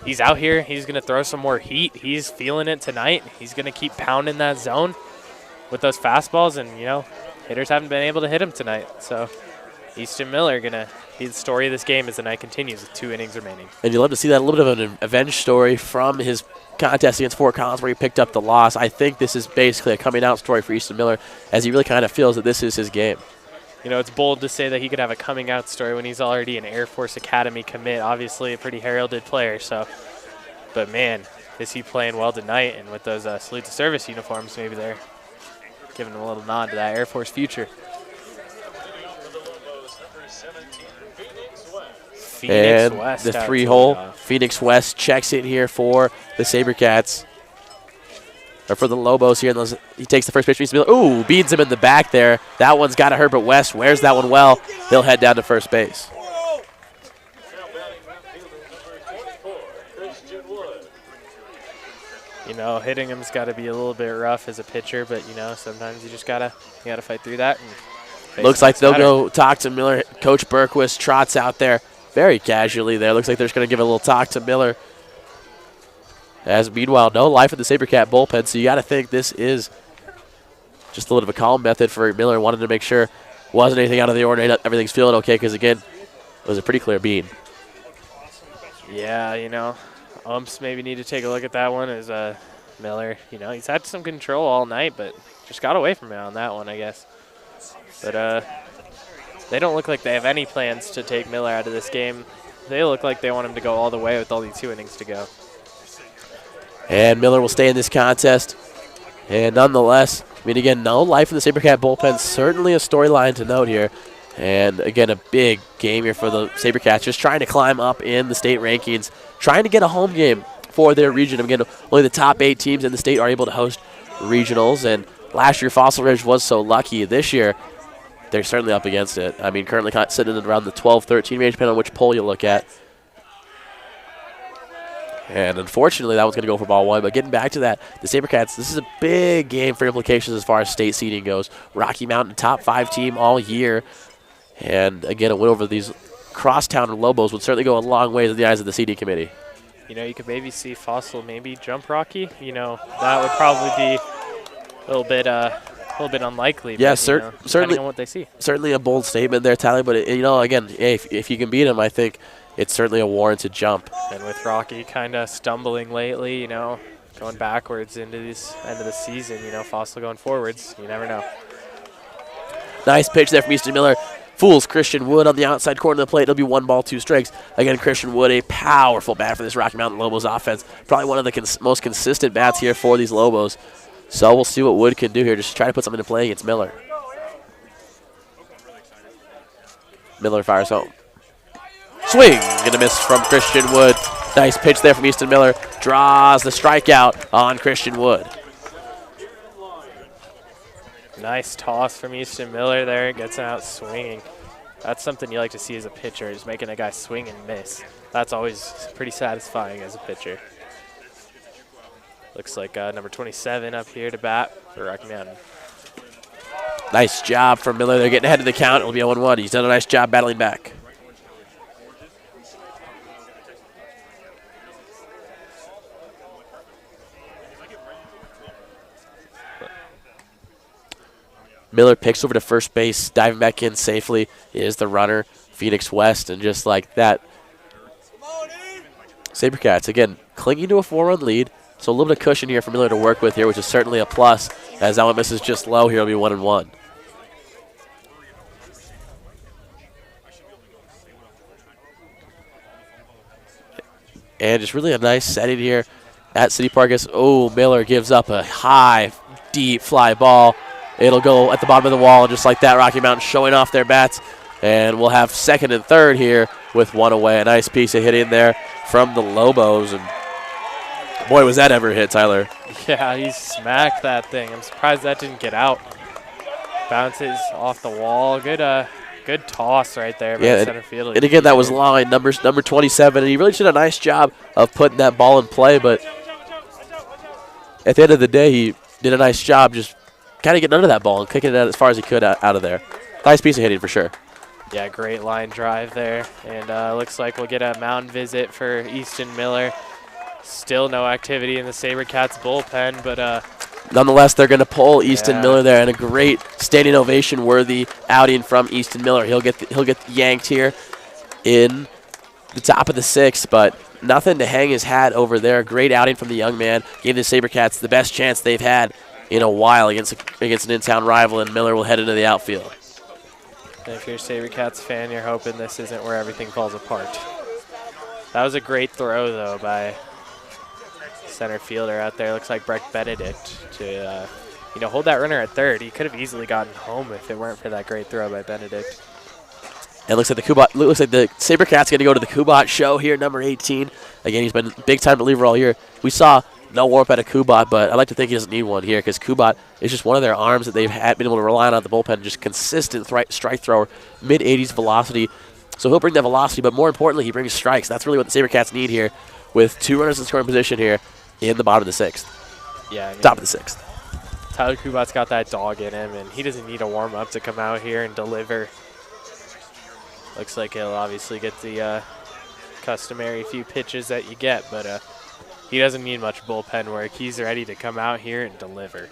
he's out here. He's going to throw some more heat. He's feeling it tonight. He's going to keep pounding that zone with those fastballs, and, hitters haven't been able to hit him tonight. So Easton Miller going to be the story of this game as the night continues with 2 innings remaining. And you love to see that, a little bit of an avenge story from his contest against Fort Collins where he picked up the loss. I think this is basically a coming out story for Easton Miller as he really kind of feels that this is his game. It's bold to say that he could have a coming out story when he's already an Air Force Academy commit, obviously a pretty heralded player. But man, is he playing well tonight, and with those salute to service uniforms, maybe they're giving him a little nod to that Air Force future. And the 3-hole, Phoenix West checks in here for the SaberCats. Or for the Lobos here. He takes the first pitch. Ooh, beats him in the back there. That one's got to hurt, but West wears that one well. He'll head down to first base. You know, hitting him's got to be a little bit rough as a pitcher, but you know, sometimes you just gotta fight through that. And Looks like they'll go talk to Miller. Coach Berquist trots out there very casually there. Looks like they're just going to give a little talk to Miller. As meanwhile, no life in the SaberCat bullpen, so you got to think this is just a little bit of a calm method for Miller. Wanted to make sure wasn't anything out of the ordinary. Everything's feeling okay because, again, it was a pretty clear bean. Yeah, you know, umps maybe need to take a look at that one as Miller. You know, he's had some control all night, but just got away from it on that one, I guess. But they don't look like they have any plans to take Miller out of this game. They look like they want him to go all the way with only 2 innings to go. And Miller will stay in this contest. And nonetheless, I mean, again, no life in the SaberCat bullpen. Certainly a storyline to note here. And, again, a big game here for the SaberCats, just trying to climb up in the state rankings, trying to get a home game for their region. Again, only the top 8 teams in the state are able to host regionals. And last year, Fossil Ridge was so lucky. This year, they're certainly up against it. I mean, currently sitting around the 12-13 range, depending on which poll you look at. And unfortunately, that was going to go for ball 1. But getting back to that, the SaberCats, this is a big game for implications as far as state seeding goes. Rocky Mountain, top 5 team all year. And again, a win over these crosstown Lobos would certainly go a long ways in the eyes of the seeding committee. You know, you could maybe see Fossil maybe jump Rocky. You know, that would probably be a little bit unlikely. Yeah, but, certainly on what they see. Certainly a bold statement there, Tyler. But, you know, again, if you can beat him, I think it's certainly a warranted jump. And with Rocky kind of stumbling lately, you know, going backwards into this end of the season, you know, Fossil going forwards, you never know. Nice pitch there from Easton Miller. Fools Christian Wood on the outside corner of the plate. It'll be 1 ball, 2 strikes. Again, Christian Wood, a powerful bat for this Rocky Mountain Lobos offense. Probably one of the most consistent bats here for these Lobos. So we'll see what Wood can do here. Just try to put something into play against Miller. Miller fires home. Swing and a miss from Christian Wood. Nice pitch there from Easton Miller. Draws the strikeout on Christian Wood. Nice toss from Easton Miller there. Gets him out swinging. That's something you like to see as a pitcher, is making a guy swing and miss. That's always pretty satisfying as a pitcher. Looks like number 27 up here to bat for Rocky Mountain. Nice job from Miller. They're getting ahead of the count. It'll be 0-1. He's done a nice job battling back. Miller picks over to first base, diving back in safely is the runner, Phoenix West, and just like that, SaberCats, again, clinging to a 4-run lead, so a little bit of cushion here for Miller to work with here, which is certainly a plus, as that one misses just low here. It'll be 1-1. And just really a nice setting here at City Park. Miller gives up a high, deep fly ball. It'll go at the bottom of the wall, and just like that, Rocky Mountain showing off their bats. And we'll have second and third here with 1 away. A nice piece of hitting there from the Lobos. And boy, was that ever hit, Tyler. Yeah, he smacked that thing. I'm surprised that didn't get out. Bounces off the wall. Good toss right there by the center fielder. And again, that was line number 27. And he really did a nice job of putting that ball in play. But at the end of the day, he did a nice job just kind of getting under that ball and kicking it out as far as he could out of there. Nice piece of hitting for sure. Yeah, great line drive there. And looks like we'll get a mound visit for Easton Miller. Still no activity in the SaberCats bullpen, but nonetheless, they're going to pull Easton Miller there, and a great standing ovation worthy outing from Easton Miller. He'll get yanked here in the top of the 6th, but nothing to hang his hat over there. Great outing from the young man. Gave the SaberCats the best chance they've had in a while against an in-town rival, and Miller will head into the outfield. And if you're a SaberCats fan, you're hoping this isn't where everything falls apart. That was a great throw, though, by center fielder out there. Looks like Breck Benedict to hold that runner at third. He could have easily gotten home if it weren't for that great throw by Benedict. And looks like the SaberCats going to go to the Kubat show here, number 18. Again, he's been a big-time reliever all year. We saw no warmth out of Kubat, but I like to think he doesn't need one here because Kubat is just one of their arms that they've been able to rely on at the bullpen, just consistent strike thrower, mid-80s velocity. So he'll bring that velocity, but more importantly, he brings strikes. That's really what the SaberCats need here with 2 runners in scoring position here. in the bottom of the 6th. Yeah, I mean, Top of the 6th. Tyler Kubat's got that dog in him, and he doesn't need a warm-up to come out here and deliver. Looks like he'll obviously get the customary few pitches that you get, but he doesn't need much bullpen work. He's ready to come out here and deliver.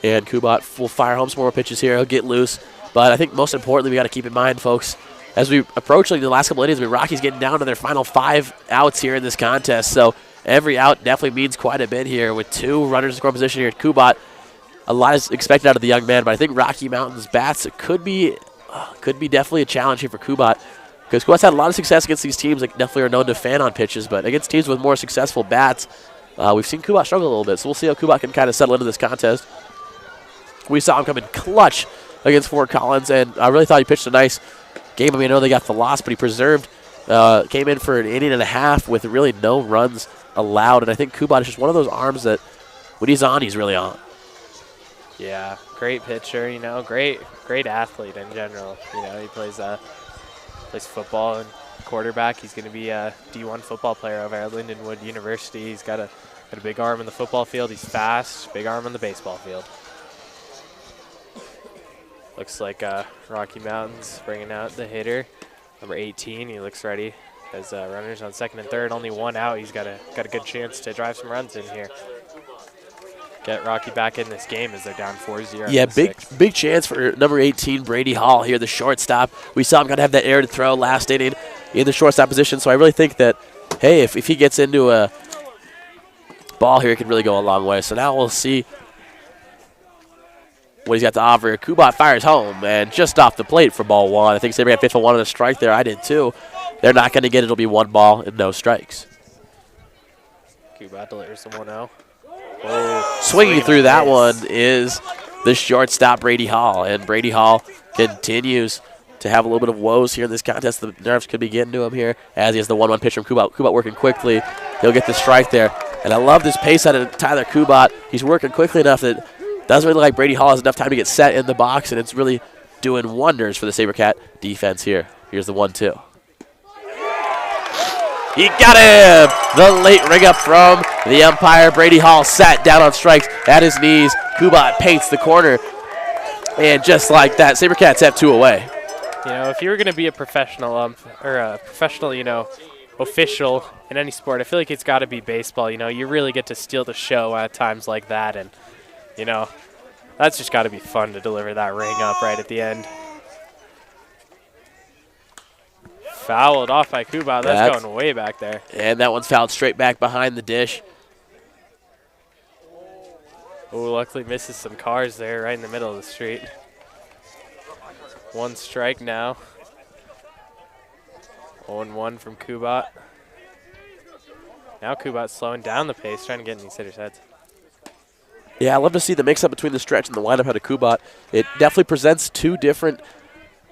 And Kubat will fire home some more pitches here. He'll get loose. But I think most importantly, we got to keep in mind, folks, as we approach like the last couple innings, Rocky's getting down to their final 5 outs here in this contest. So every out definitely means quite a bit here with 2 runners in scoring position here at Kubat. A lot is expected out of the young man, but I think Rocky Mountain's bats could be definitely a challenge here for Kubat, because Kubat's had a lot of success against these teams that definitely are known to fan on pitches, but against teams with more successful bats, we've seen Kubat struggle a little bit. So we'll see how Kubat can kind of settle into this contest. We saw him come in clutch against Fort Collins, and I really thought he pitched a nice game. I mean, I know they got the loss, but he preserved, came in for an inning and a half with really no runs allowed, and I think Kubat is just one of those arms that when he's on, he's really on. Yeah, great pitcher, you know, great athlete in general. You know, he plays football and quarterback. He's going to be a D1 football player over at Lindenwood University. He's got a big arm in the football field. He's fast, big arm on the baseball field. Looks like Rocky Mountain's bringing out the hitter, number 18. He looks ready. Has runners on second and third, only 1 out. He's got a good chance to drive some runs in here. Get Rocky back in this game as they're down 4-0. Yeah, big chance for number 18, Brady Hall here, the shortstop. We saw him kind of have that air to throw last inning in the shortstop position, so I really think that, hey, if he gets into a ball here, it could really go a long way. So now we'll see what he's got to offer. Kubat fires home, and just off the plate for ball 1. I think Saber had pitched for 1 on a strike there. I did too. They're not going to get it. It'll be 1 ball and no strikes. Kubat delivers the 1-0. Swinging through that one is the shortstop, Brady Hall. And Brady Hall continues to have a little bit of woes here in this contest. The nerves could be getting to him here as he has the 1-1 pitch from Kubat. Kubat working quickly. He'll get the strike there. And I love this pace out of Tyler Kubat. He's working quickly enough that doesn't really look like Brady Hall has enough time to get set in the box, and it's really doing wonders for the SaberCat defense here. Here's the 1-2. He got him! The late ring up from the umpire. Brady Hall sat down on strikes at his knees. Kubat paints the corner. And just like that, SaberCats have 2 away. You know, if you were going to be a professional you know, official in any sport, I feel like it's got to be baseball. You know, you really get to steal the show at times like that. And, you know, that's just got to be fun to deliver that ring up right at the end. Fouled off by Kubat. That's going way back there. And that one's fouled straight back behind the dish. Oh, luckily misses some cars there right in the middle of the street. 1 strike now. 0-1 from Kubat. Now Kubat's slowing down the pace, trying to get in these hitters' heads. Yeah, I love to see the mix-up between the stretch and the windup out of Kubat. It definitely presents 2 different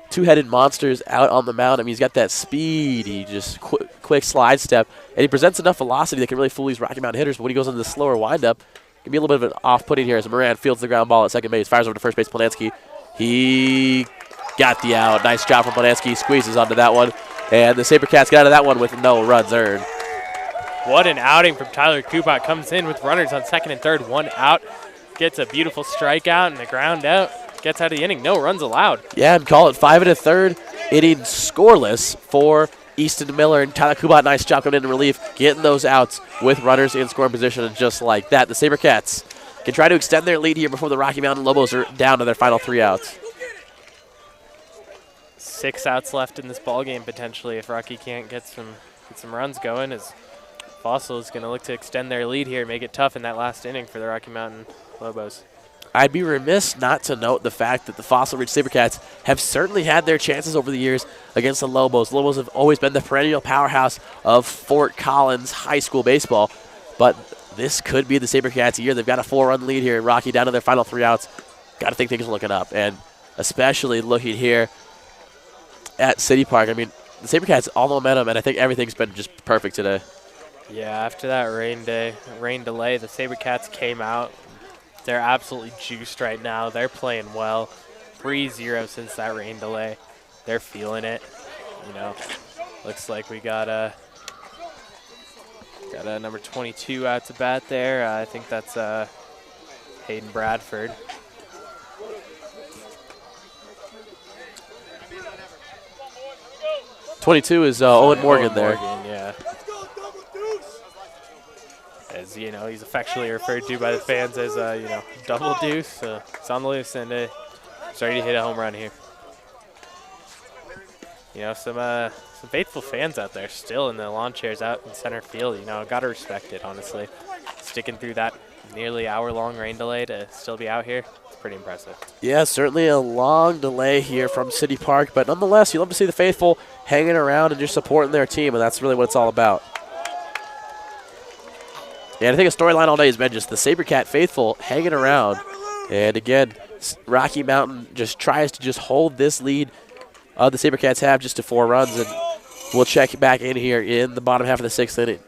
two-headed monsters out on the mound. I mean, he's got that speed, he just quick slide step, and he presents enough velocity that can really fool these Rocky Mountain hitters. But when he goes into the slower windup, it can be a little bit of an off-putting here as Moran fields the ground ball at second base, fires over to first base. Polanski, he got the out. Nice job from Polanski, squeezes onto that one, and the SaberCats got out of that one with no runs earned. What an outing from Tyler Kubat. Comes in with runners on second and third, 1 out, gets a beautiful strikeout and a ground out. Gets out of the inning, no runs allowed. Yeah, and call it 5 1/3 inning scoreless for Easton Miller and Tyler Kubat. Nice job coming in relief, getting those outs with runners in scoring position, and just like that, the SaberCats can try to extend their lead here before the Rocky Mountain Lobos are down to their final 3 outs. 6 outs left in this ball game potentially if Rocky can't get some runs going, as Fossil is going to look to extend their lead here, make it tough in that last inning for the Rocky Mountain Lobos. I'd be remiss not to note the fact that the Fossil Ridge SaberCats have certainly had their chances over the years against the Lobos. Lobos have always been the perennial powerhouse of Fort Collins high school baseball, but this could be the SaberCats' year. They've got a 4-run lead here. Rocky down to their final 3 outs. Got to think things are looking up, and especially looking here at City Park. I mean, the SaberCats all momentum, and I think everything's been just perfect today. Yeah, after that rain delay, the SaberCats came out. They're absolutely juiced right now. They're playing well. 3-0 since that rain delay. They're feeling it. You know, looks like we got Got number 22 out to bat there. I think that's Hayden Bradford. .22 is Owen Morgan there. Yeah. As you know, he's affectionately referred to by the fans as Double Deuce. It's on the loose and starting to hit a home run here. Some faithful fans out there still in the lawn chairs out in center field. Gotta respect it, honestly. Sticking through that nearly hour-long rain delay to still be out here, it's pretty impressive. Yeah, certainly a long delay here from City Park, but nonetheless, you love to see the faithful hanging around and just supporting their team, and that's really what it's all about. And I think a storyline all day has been just the SaberCat faithful hanging around. And again, Rocky Mountain just tries to just hold this lead the SaberCats have just to 4 runs, and we'll check back in here in the bottom half of the 6th inning.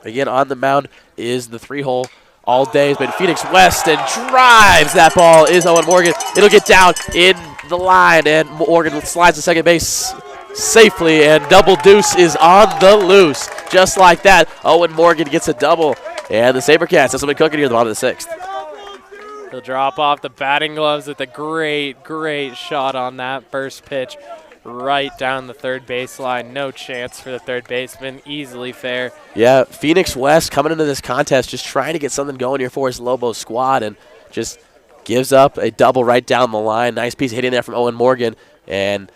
Again, on the mound is the 3-hole all day has been Phoenix West, and drives that ball is Owen Morgan. It'll get down in the line, and Morgan slides to second base safely, and Double Deuce is on the loose. Just like that, Owen Morgan gets a double, and the SaberCats have something cooking here at the bottom of the 6th. He'll drop off the batting gloves with a great shot on that first pitch right down the third baseline. No chance for the third baseman. Easily fair. Yeah, Phoenix West coming into this contest just trying to get something going here for his Lobo squad, and just gives up a double right down the line. Nice piece of hitting there from Owen Morgan. And,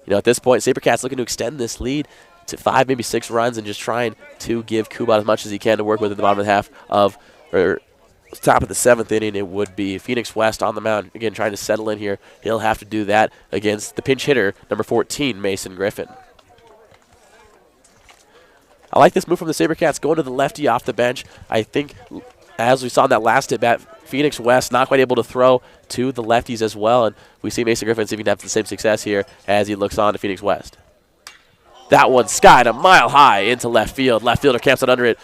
at this point, SaberCats looking to extend this lead to 5, maybe 6 runs, and just trying to give Kubat as much as he can to work with at the bottom of the half of, or top of the 7th inning. It would be Phoenix West on the mound, again, trying to settle in here. He'll have to do that against the pinch hitter, number 14, Mason Griffin. I like this move from the SaberCats going to the lefty off the bench. I think, as we saw in that last at-bat, Phoenix West not quite able to throw to the lefties as well, and we see Mason Griffin see if he can have the same success here as he looks on to Phoenix West. That one skied a mile high into left field. Left fielder camps it under it.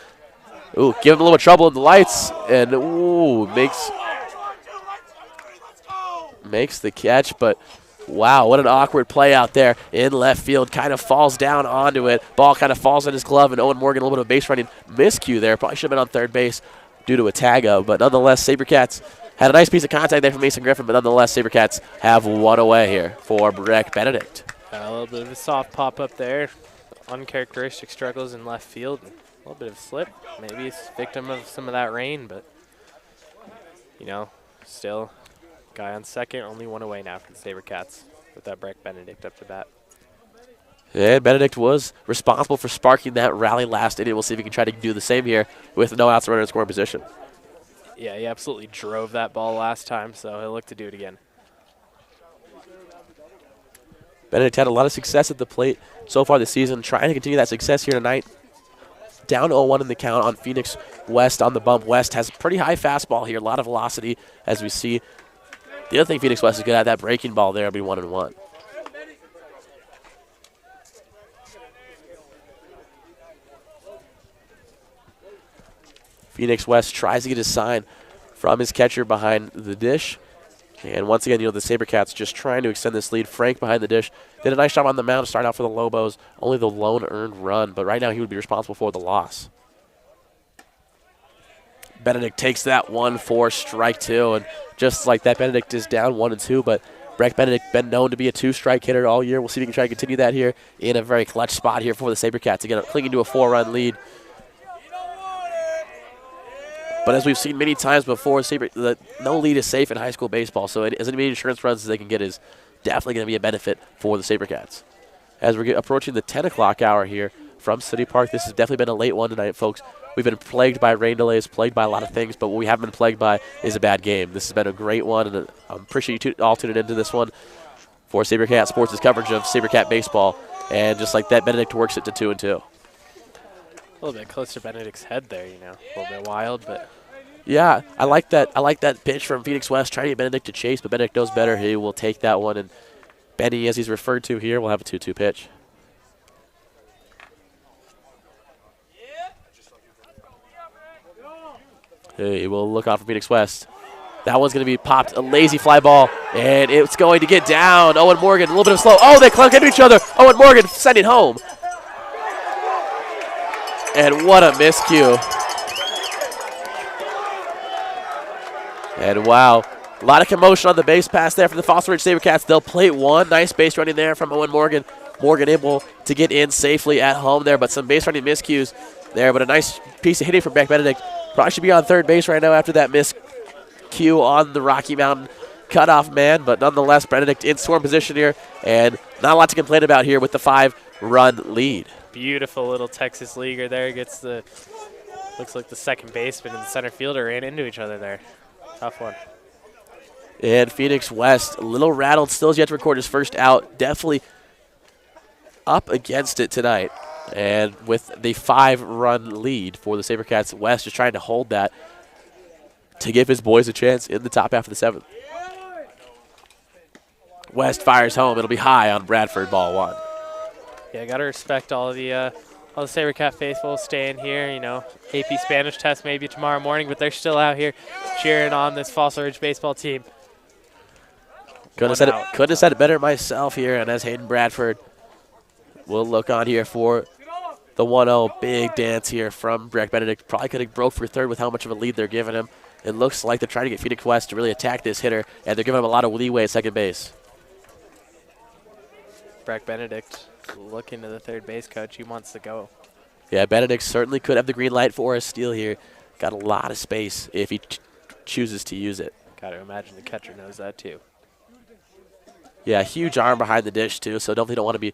Ooh, give him a little trouble in the lights, and makes the catch, but wow, what an awkward play out there in left field. Kind of falls down onto it. Ball kind of falls in his glove, and Owen Morgan a little bit of base running miscue there. Probably should have been on third base due to a tag-up, but nonetheless, SaberCats had a nice piece of contact there from Mason Griffin, but nonetheless, SaberCats have one away here for Breck Benedict. A little bit of a soft pop-up there. Uncharacteristic struggles in left field. A little bit of a slip. Maybe he's victim of some of that rain, but, still guy on second. Only one away now for the SaberCats with that Breck Benedict up to bat. Yeah, Benedict was responsible for sparking that rally last inning. We'll see if he can try to do the same here with no outs runner in scoring position. Yeah, he absolutely drove that ball last time, so he'll look to do it again. Benedict had a lot of success at the plate so far this season, trying to continue that success here tonight. Down 0-1 in the count on Phoenix West on the bump. West has a pretty high fastball here, a lot of velocity as we see. The other thing Phoenix West is good at, that breaking ball there, will be 1-1. Phoenix West tries to get his sign from his catcher behind the dish. And once again, the SaberCats just trying to extend this lead. Frank behind the dish did a nice job on the mound to start out for the Lobos. Only the lone earned run, but right now he would be responsible for the loss. Benedict takes that one for strike 2, and just like that, Benedict is down 1-2, but Breck Benedict been known to be a 2-strike hitter all year. We'll see if he can try to continue that here in a very clutch spot here for the SaberCats, again, clinging to a 4-run lead. But as we've seen many times before, no lead is safe in high school baseball, so as many insurance runs as they can get is definitely going to be a benefit for the SaberCats. As we're approaching the 10 o'clock hour here from City Park, this has definitely been a late one tonight, folks. We've been plagued by rain delays, plagued by a lot of things, but what we haven't been plagued by is a bad game. This has been a great one, and I appreciate you all tuning into this one for Sabercat Sports' coverage of SaberCat baseball. And just like that, Benedict works it to 2-2. A little bit close to Benedict's head there, a little bit wild, but yeah, I like that pitch from Phoenix West, trying to get Benedict to chase, but Benedict knows better. He will take that one, and Benny, as he's referred to here, will have a 2-2 pitch. He will look out for Phoenix West. That one's going to be popped, a lazy fly ball, and it's going to get down. Owen Morgan, a little bit of slow. Oh, they clung into each other. Owen Morgan sending home. And what a miscue. And wow, a lot of commotion on the base pass there for the Fossil Ridge SaberCats. They'll plate one. Nice base running there from Owen Morgan. Morgan able to get in safely at home there, but some base running miscues there. But a nice piece of hitting from Beck Benedict. Probably should be on third base right now after that miscue on the Rocky Mountain cutoff man. But nonetheless, Benedict in scoring position here, and not a lot to complain about here with the 5-run lead. Beautiful little Texas leaguer there. Gets the, looks like the second baseman and the center fielder ran into each other there. Tough one. And Phoenix West, a little rattled, still has yet to record his first out. Definitely up against it tonight. And with the 5-run lead for the SaberCats, West is trying to hold that to give his boys a chance in the top half of the 7th. West fires home. It'll be high on Bradford, ball 1. Yeah, got to respect all the SaberCat faithful staying here. You know, AP Spanish test maybe tomorrow morning, but they're still out here cheering on this Fossil Ridge baseball team. Couldn't have said it better myself here. And as Hayden Bradford will look on here for the 1-0 big dance here from Breck Benedict. Probably could have broke for third with how much of a lead they're giving him. It looks like they're trying to get Phoenix West to really attack this hitter, and they're giving him a lot of leeway at second base. Breck Benedict looking to the third base coach. He wants to go. Yeah, Benedict certainly could have the green light for a steal here. Got a lot of space if he chooses to use it. Got to imagine the catcher knows that too. Yeah, huge arm behind the dish too, so definitely don't want to be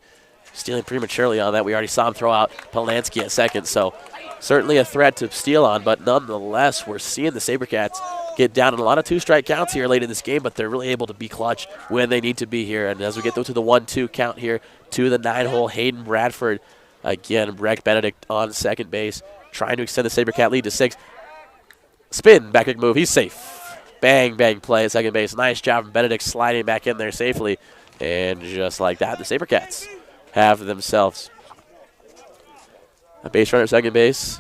stealing prematurely on that. We already saw him throw out Polanski at second, so certainly a threat to steal on, but nonetheless, we're seeing the SaberCats get down in a lot of 2-strike counts here late in this game, but they're really able to be clutch when they need to be here. And as we get to the 1-2 count here to the 9-hole, Hayden Bradford, again, Breck Benedict on second base, trying to extend the SaberCat lead to 6. Spin, back kick move, he's safe. Bang, bang play at second base. Nice job from Benedict sliding back in there safely. And just like that, the SaberCats have themselves a base runner at second base.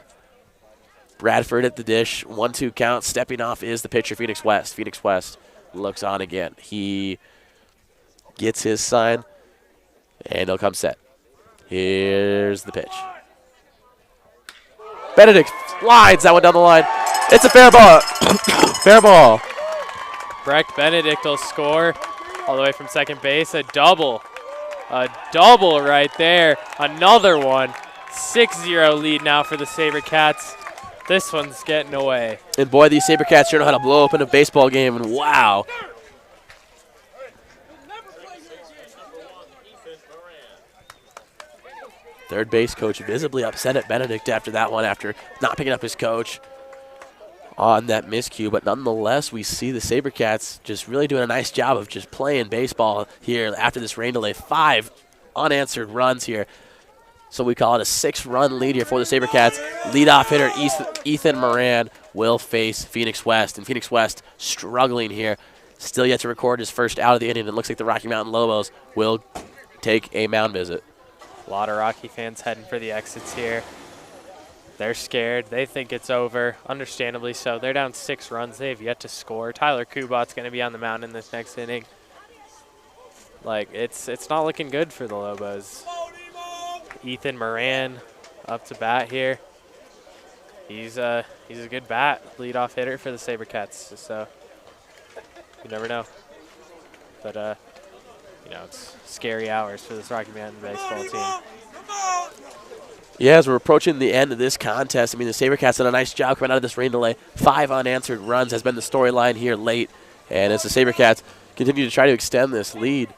Bradford at the dish. 1-2 count. Stepping off is the pitcher, Phoenix West. Phoenix West looks on again. He gets his sign, and he'll come set. Here's the pitch. Benedict slides that one down the line. It's a fair ball. Fair ball. Breck Benedict will score all the way from second base. A double. A double right there. Another one. 6-0 lead now for the SaberCats. This one's getting away. And boy, these SaberCats sure know how to blow open a baseball game. And wow. Third base coach visibly upset at Benedict after that one, after not picking up his coach on that miscue. But nonetheless, we see the SaberCats just really doing a nice job of just playing baseball here after this rain delay. 5 unanswered runs here. So we call it a 6-run lead here for the SaberCats. Leadoff hitter Ethan Moran will face Phoenix West. And Phoenix West struggling here. Still yet to record his first out of the inning. It looks like the Rocky Mountain Lobos will take a mound visit. A lot of Rocky fans heading for the exits here. They're scared. They think it's over. Understandably so. They're down 6 runs. They have yet to score. Tyler Kubat's going to be on the mound in this next inning. Like, it's not looking good for the Lobos. Ethan Moran up to bat here. He's a good bat, leadoff hitter for the SaberCats. So you never know. But you know, it's scary hours for this Rocky Mountain baseball team. Yeah, as we're approaching the end of this contest, I mean, the SaberCats did a nice job coming out of this rain delay. 5 unanswered runs has been the storyline here late. And as the SaberCats continue to try to extend this lead,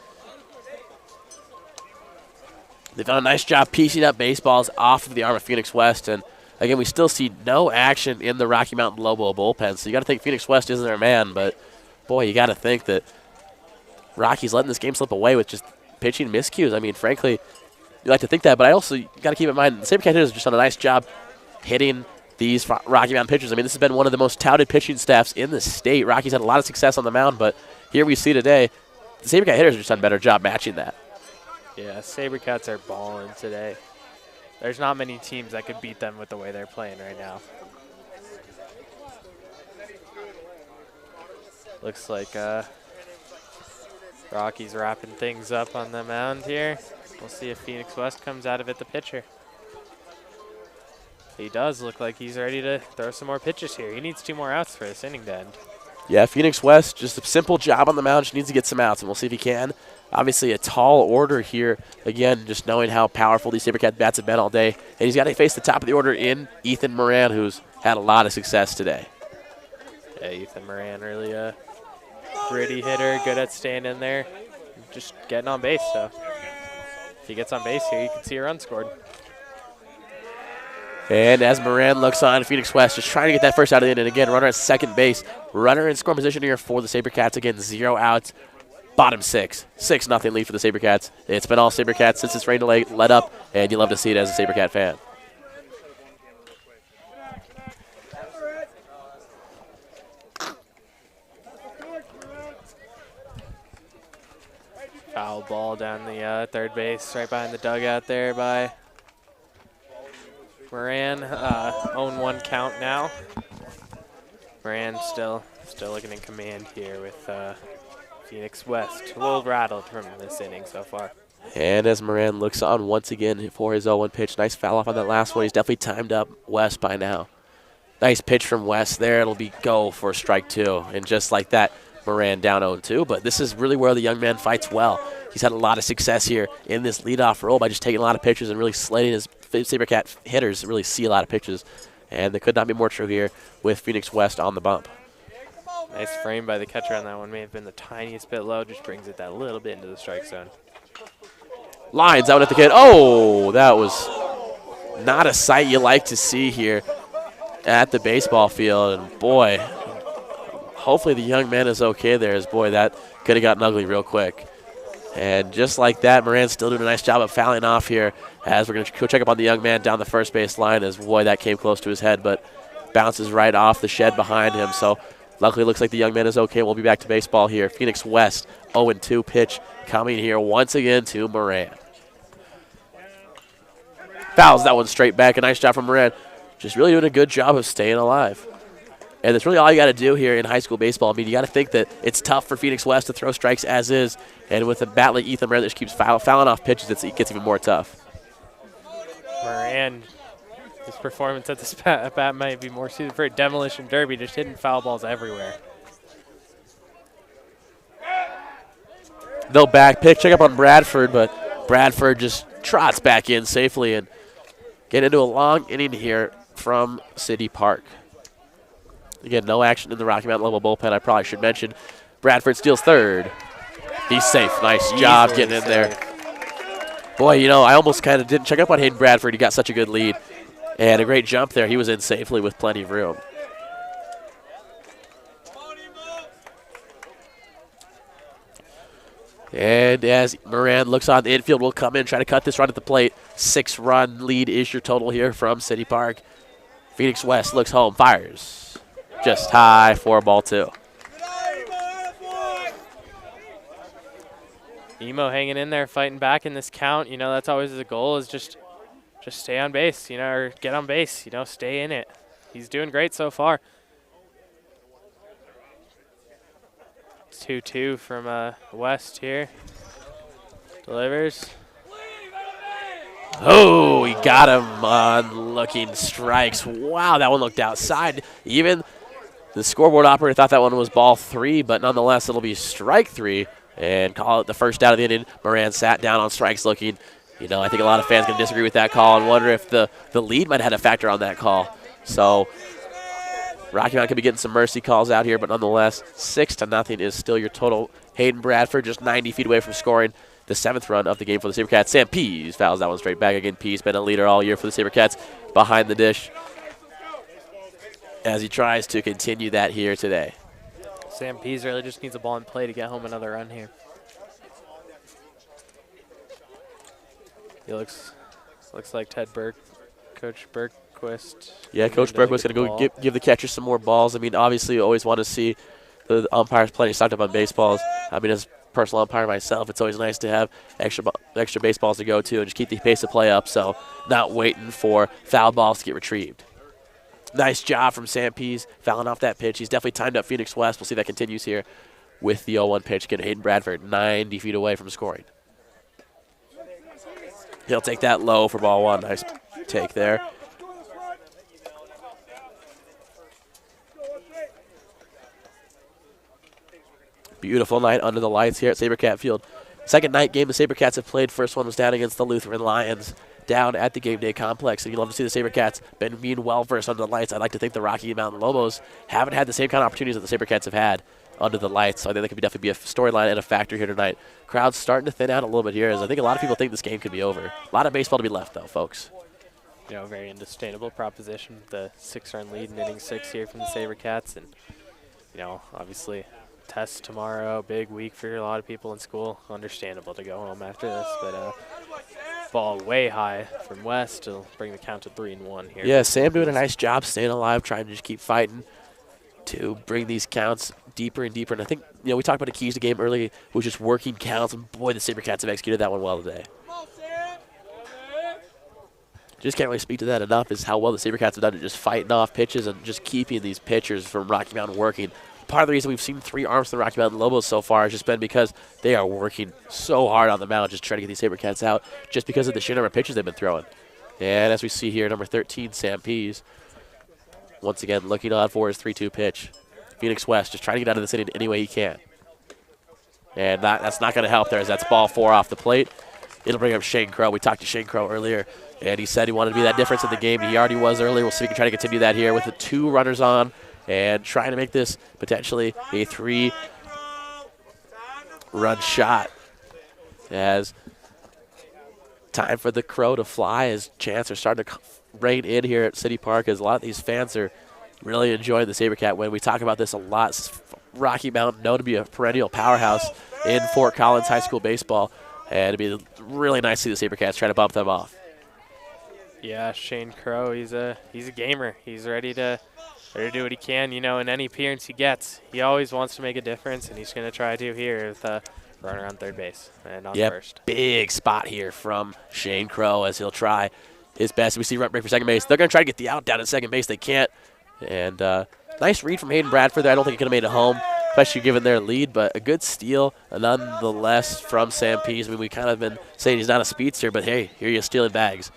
they've done a nice job piecing up baseballs off of the arm of Phoenix West. And again, we still see no action in the Rocky Mountain Lobo bullpen. So you got to think Phoenix West isn't their man. But, boy, you got to think that Rocky's letting this game slip away with just pitching miscues. I mean, frankly, you like to think that. But I also got to keep in mind the SaberCats hitters have just done a nice job hitting these Rocky Mountain pitchers. I mean, this has been one of the most touted pitching staffs in the state. Rocky's had a lot of success on the mound. But here we see today, the SaberCat hitters have just done a better job matching that. Yeah, SaberCats are balling today. There's not many teams that could beat them with the way they're playing right now. Looks like Rocky's wrapping things up on the mound here. We'll see if Phoenix West comes out of it the pitcher. He does look like he's ready to throw some more pitches here. He needs 2 more outs for this inning to end. Yeah, Phoenix West, just a simple job on the mound. Just needs to get some outs, and we'll see if he can. Obviously, a tall order here. Again, just knowing how powerful these SaberCat bats have been all day. And he's got to face the top of the order in Ethan Moran, who's had a lot of success today. Yeah, Ethan Moran really a gritty hitter, good at staying in there, just getting on base. So if he gets on base here, you can see a run scored. And as Moran looks on, Phoenix West just trying to get that first out of the inning. And again, runner at second base. Runner in scoring position here for the SaberCats. Again, 0 outs. Bottom 6. 6-0 lead for the SaberCats. It's been all SaberCats since this rain delay let up, and you love to see it as a SaberCat fan. Foul ball down the third base, right behind the dugout there by Moran. 0-1 count now. Moran still looking in command here with Phoenix West. A little rattled from this inning so far. And as Moran looks on once again for his 0-1 pitch, nice foul off on that last one. He's definitely timed up West by now. Nice pitch from West there. It'll be go for strike 2. And just like that, Moran down 0-2. But this is really where the young man fights well. He's had a lot of success here in this leadoff role by just taking a lot of pitches and really letting his SaberCat hitters really see a lot of pitches. And there could not be more true here with Phoenix West on the bump. Nice frame by the catcher on that one. May have been the tiniest bit low. Just brings it that little bit into the strike zone. Lines out at the kid. Oh, that was not a sight you like to see here at the baseball field. And boy, hopefully the young man is okay there. As boy, that could have gotten ugly real quick. And just like that, Moran's still doing a nice job of fouling off here as we're going to go check up on the young man down the first base line. As boy, that came close to his head, but bounces right off the shed behind him. So luckily, it looks like the young man is okay. We'll be back to baseball here. Phoenix West, 0-2 pitch coming here once again to Moran. Fouls that one straight back. A nice job from Moran. Just really doing a good job of staying alive. And that's really all you got to do here in high school baseball. I mean, you got to think that it's tough for Phoenix West to throw strikes as is. And with a bat like Ethan Moran that just keeps fouling off pitches, it gets even more tough. Moran, his performance at this bat might be more suited for a demolition derby, just hitting foul balls everywhere. They'll back pick, check up on Bradford, but Bradford just trots back in safely and get into a long inning here from City Park. Again, no action in the Rocky Mountain level bullpen. I probably should mention Bradford steals third. He's safe. Nice job getting in there. Boy, you know, I almost kind of didn't check up on Hayden Bradford. He got such a good lead. And a great jump there. He was in safely with plenty of room. And as Moran looks on the infield, will come in, try to cut this run at the plate. 6-run lead is your total here from City Park. Phoenix West looks home, fires. Just high for ball 2. Emo hanging in there, fighting back in this count. You know, that's always the goal, is just stay on base, you know, or get on base, you know, stay in it. He's doing great so far. 2-2 from West here. Delivers. Oh, he got him on looking strikes. Wow, that one looked outside. Even the scoreboard operator thought that one was ball 3, but nonetheless, it'll be strike 3 and call it the first out of the inning. Moran sat down on strikes looking. You know, I think a lot of fans can disagree with that call and wonder if the lead might have had a factor on that call. So Rocky Mountain could be getting some mercy calls out here, but nonetheless, 6-0 is still your total. Hayden Bradford just 90 feet away from scoring the 7th run of the game for the SaberCats. Sam Pease fouls that one straight back. Again, Pease been a leader all year for the SaberCats behind the dish as he tries to continue that here today. Sam Pease really just needs a ball in play to get home another run here. He looks like Coach Bergquist. Yeah, Coach Bergquist going to go give the catcher some more balls. I mean, obviously, you always want to see the umpires plenty stocked up on baseballs. I mean, as a personal umpire myself, it's always nice to have extra baseballs to go to and just keep the pace of play up, so not waiting for foul balls to get retrieved. Nice job from Sam Pease fouling off that pitch. He's definitely timed up Phoenix West. We'll see if that continues here with the 0-1 pitch. Getting Hayden Bradford 90 feet away from scoring. He'll take that low for ball 1. Nice take there. Beautiful night under the lights here at SaberCat Field. Second night game the SaberCats have played. First one was down against the Lutheran Lions down at the Game Day Complex. And you love to see the SaberCats been being well-versed under the lights. I'd like to think the Rocky Mountain Lobos haven't had the same kind of opportunities that the SaberCats have had under the lights. So I think that could definitely be a storyline and a factor here tonight. Crowd's starting to thin out a little bit here, as I think a lot of people think this game could be over. A lot of baseball to be left, though, folks. You know, very unsustainable proposition. The 6-run lead in inning 6 here from the SaberCats. And, you know, obviously test tomorrow, big week for a lot of people in school. Understandable to go home after this, but ball way high from West to bring the count to 3-1 here. Yeah, Sam doing a nice job staying alive, trying to just keep fighting to bring these counts deeper and deeper. And I think, you know, we talked about the keys to the game early, was just working counts, and boy, the SaberCats have executed that one well today. Just can't really speak to that enough, is how well the SaberCats have done it, just fighting off pitches and just keeping these pitchers from Rocky Mountain working. Part of the reason we've seen 3 arms to the Rocky Mountain Lobos so far has just been because they are working so hard on the mound, just trying to get these SaberCats out, just because of the sheer number of pitches they've been throwing. And as we see here, number 13, Sam Pease, once again looking on for his 3-2 pitch. Phoenix West just trying to get out of this inning any way he can. And that's not going to help there, as that's ball 4 off the plate. It'll bring up Shane Crow. We talked to Shane Crow earlier, and he said he wanted to be that difference in the game. He already was earlier. We'll see if he can try to continue that here with the 2 runners on and trying to make this potentially a 3-run shot. As time for the Crow to fly, as chants are starting to rain in here at City Park, as a lot of these fans are really enjoying the SaberCat win. We talk about this a lot. Rocky Mountain known to be a perennial powerhouse in Fort Collins high school baseball, and it'd be really nice to see the SaberCats try to bump them off. Yeah, Shane Crow, he's a gamer. He's ready to do what he can, you know, in any appearance he gets. He always wants to make a difference, and he's going to try to here with a runner on third base and on first. Big spot here from Shane Crow, as he'll try his best. We see run break for second base. They're going to try to get the out down at second base. They can't. And nice read from Hayden Bradford there. I don't think he could have made it home, especially given their lead, but a good steal nonetheless from Sam Pease. I mean, we kind of been saying he's not a speedster, but hey, here you're stealing bags.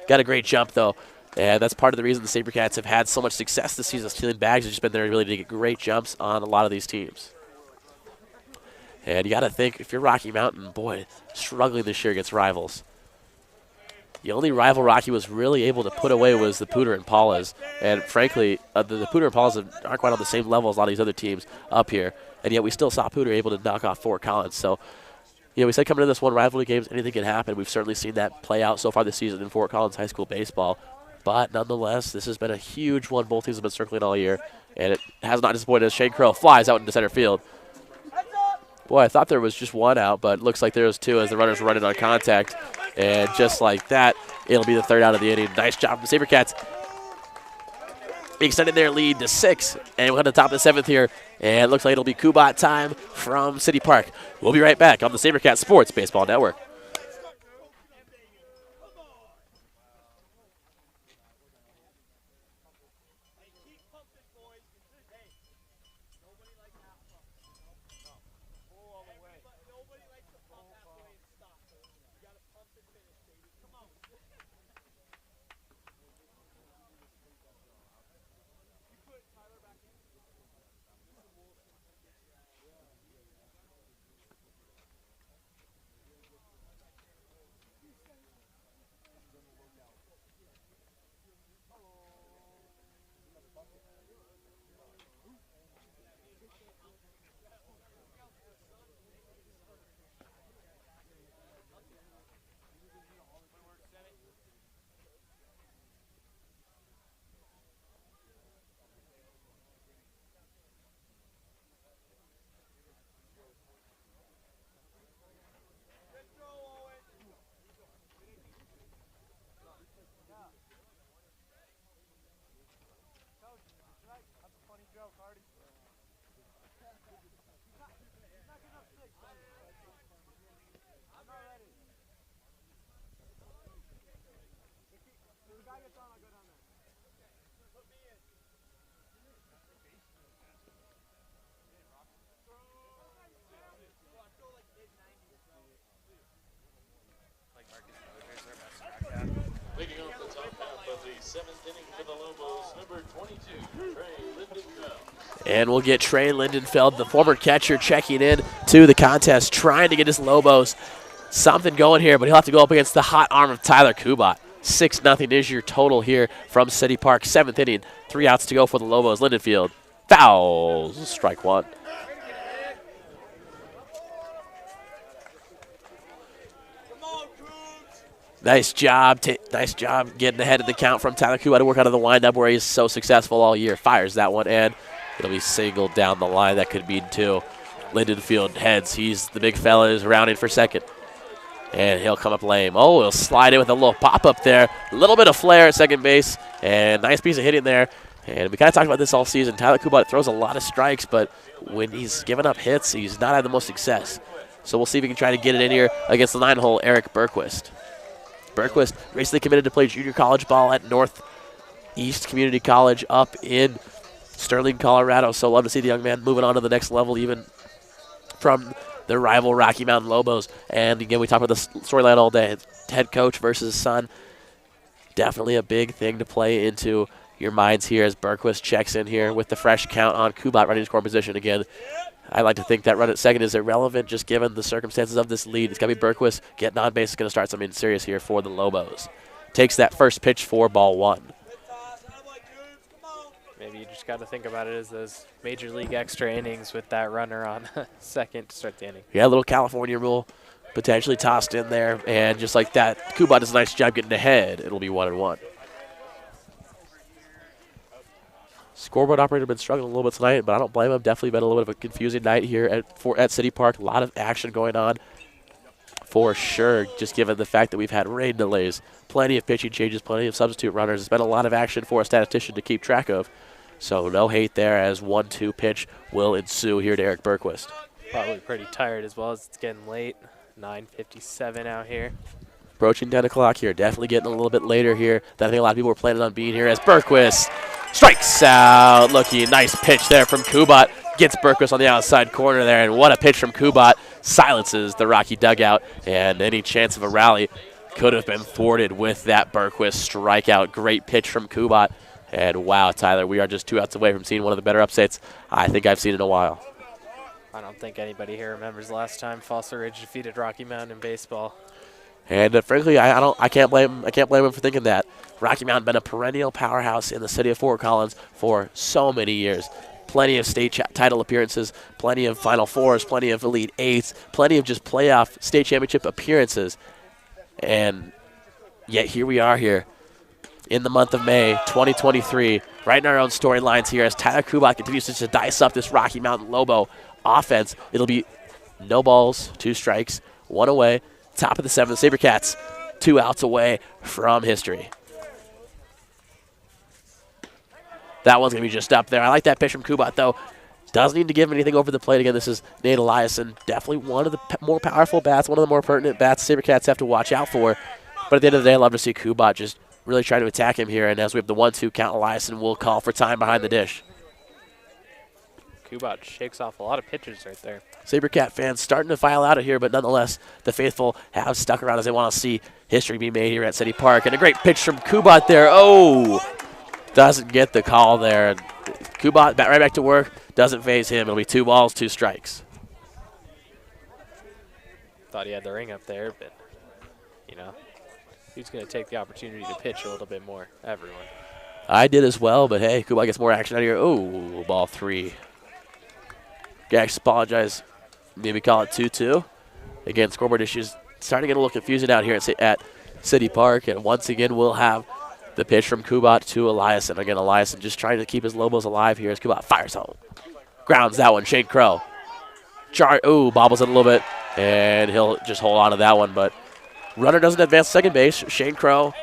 Got a great jump, though, and that's part of the reason the SaberCats have had so much success this season. Stealing bags has just been their ability to get great jumps on a lot of these teams. And you got to think, if you're Rocky Mountain, boy, struggling this year against rivals. The only rival Rocky was really able to put away was the Pooter and Paulas. And frankly, the Pooter and Paulas aren't quite on the same level as a lot of these other teams up here. And yet we still saw Pooter able to knock off Fort Collins. So, you know, we said coming into this one, rivalry games, anything can happen. We've certainly seen that play out so far this season in Fort Collins high school baseball. But nonetheless, this has been a huge one. Both teams have been circling all year. And it has not disappointed as Shane Crow flies out into center field. Boy, I thought there was just one out, but it looks like there's 2 as the runners were running on contact. And just like that, it'll be the 3rd out of the inning. Nice job from the SaberCats, extending their lead to 6. And we're on the top of the 7th here. And it looks like it'll be Kubat time from City Park. We'll be right back on the SaberCat Sports Baseball Network. And we'll get Trey Lindenfeld, the former catcher, checking in to the contest, trying to get his Lobos something going here, but he'll have to go up against the hot arm of Tyler Kubat. 6-0 is your total here from City Park. 7th inning, 3 outs to go for the Lobos. Lindenfield fouls, strike one. Nice job getting ahead of the count from Tyler Kubat to work out of the windup where he's so successful all year. Fires that one, and it'll be singled down the line. That could mean two. Lindenfield heads. He's the big fella is rounding for second. And he'll come up lame. Oh, he'll slide in with a little pop-up there. A little bit of flair at second base. And nice piece of hitting there. And we kind of talked about this all season. Tyler Kubat throws a lot of strikes, but when he's given up hits, he's not had the most success. So we'll see if he can try to get it in here against the 9-hole Eric Bergquist. Bergquist recently committed to play junior college ball at Northeast Community College up in Sterling, Colorado. So love to see the young man moving on to the next level, even from their rival Rocky Mountain Lobos. And again, we talk about the storyline all day. Head coach versus son. Definitely a big thing to play into your minds here as Bergquist checks in here with the fresh count on Kubat running to score position again. I like to think that run at second is irrelevant just given the circumstances of this lead. It's going to be Bergquist getting on base. It's going to start something serious here for the Lobos. Takes that first pitch for ball one. Maybe you just got to think about it as those Major League extra innings with that runner on second to start the inning. Yeah, a little California rule potentially tossed in there. And just like that, Kubat does a nice job getting ahead. It'll be 1-1. Scoreboard operator been struggling a little bit tonight, but I don't blame him. Definitely been a little bit of a confusing night here at City Park. A lot of action going on for sure, just given the fact that we've had rain delays, plenty of pitching changes, plenty of substitute runners. It's been a lot of action for a statistician to keep track of. So no hate there as 1-2 pitch will ensue here to Eric Bergquist. Probably pretty tired as well as it's getting late. 9:57 out here. Approaching 10 o'clock here. Definitely getting a little bit later here than I think a lot of people were planning on being here as Bergquist strikes out. Looking nice pitch there from Kubat. Gets Bergquist on the outside corner there, and what a pitch from Kubat. Silences the Rocky dugout, and any chance of a rally could have been thwarted with that Bergquist strikeout. Great pitch from Kubat. And wow, Tyler, we are just 2 outs away from seeing one of the better upsets I think I've seen in a while. I don't think anybody here remembers the last time Fossil Ridge defeated Rocky Mountain in baseball. And frankly, I can't blame him for thinking that. Rocky Mountain been a perennial powerhouse in the city of Fort Collins for so many years. Plenty of state title appearances, plenty of Final Fours, plenty of Elite Eights, plenty of just playoff state championship appearances. And yet here we are here in the month of May 2023, writing our own storylines here as Tyler Kubat continues to dice up this Rocky Mountain Lobo offense. It'll be no balls, 2 strikes, 1 away. Top of the 7th, SaberCats 2 outs away from history. That one's going to be just up there. I like that pitch from Kubat, though. Doesn't need to give him anything over the plate. Again, this is Nate Eliason. Definitely one of the more powerful bats, one of the more pertinent bats SaberCats have to watch out for. But at the end of the day, I love to see Kubat just really try to attack him here. And as we have the 1-2 count, Eliason will call for time behind the dish. Kubat shakes off a lot of pitches right there. SaberCat fans starting to file out of here, but nonetheless, the faithful have stuck around as they want to see history be made here at City Park. And a great pitch from Kubat there. Oh, doesn't get the call there. Kubat right back to work. Doesn't phase him. It'll be 2 balls, 2 strikes. Thought he had the ring up there, but, you know, he's going to take the opportunity to pitch a little bit more. Everyone. I did as well, but hey, Kubat gets more action out of here. Oh, ball 3. Gax, apologize. Maybe call it 2-2. Again, scoreboard issues starting to get a little confusing out here at City Park. And once again, we'll have the pitch from Kubat to Eliason. Again, Eliason just trying to keep his Lobos alive here as Kubat fires home. Grounds that one, Shane Crow. Bobbles it a little bit, and he'll just hold on to that one. But runner doesn't advance to second base. Shane Crow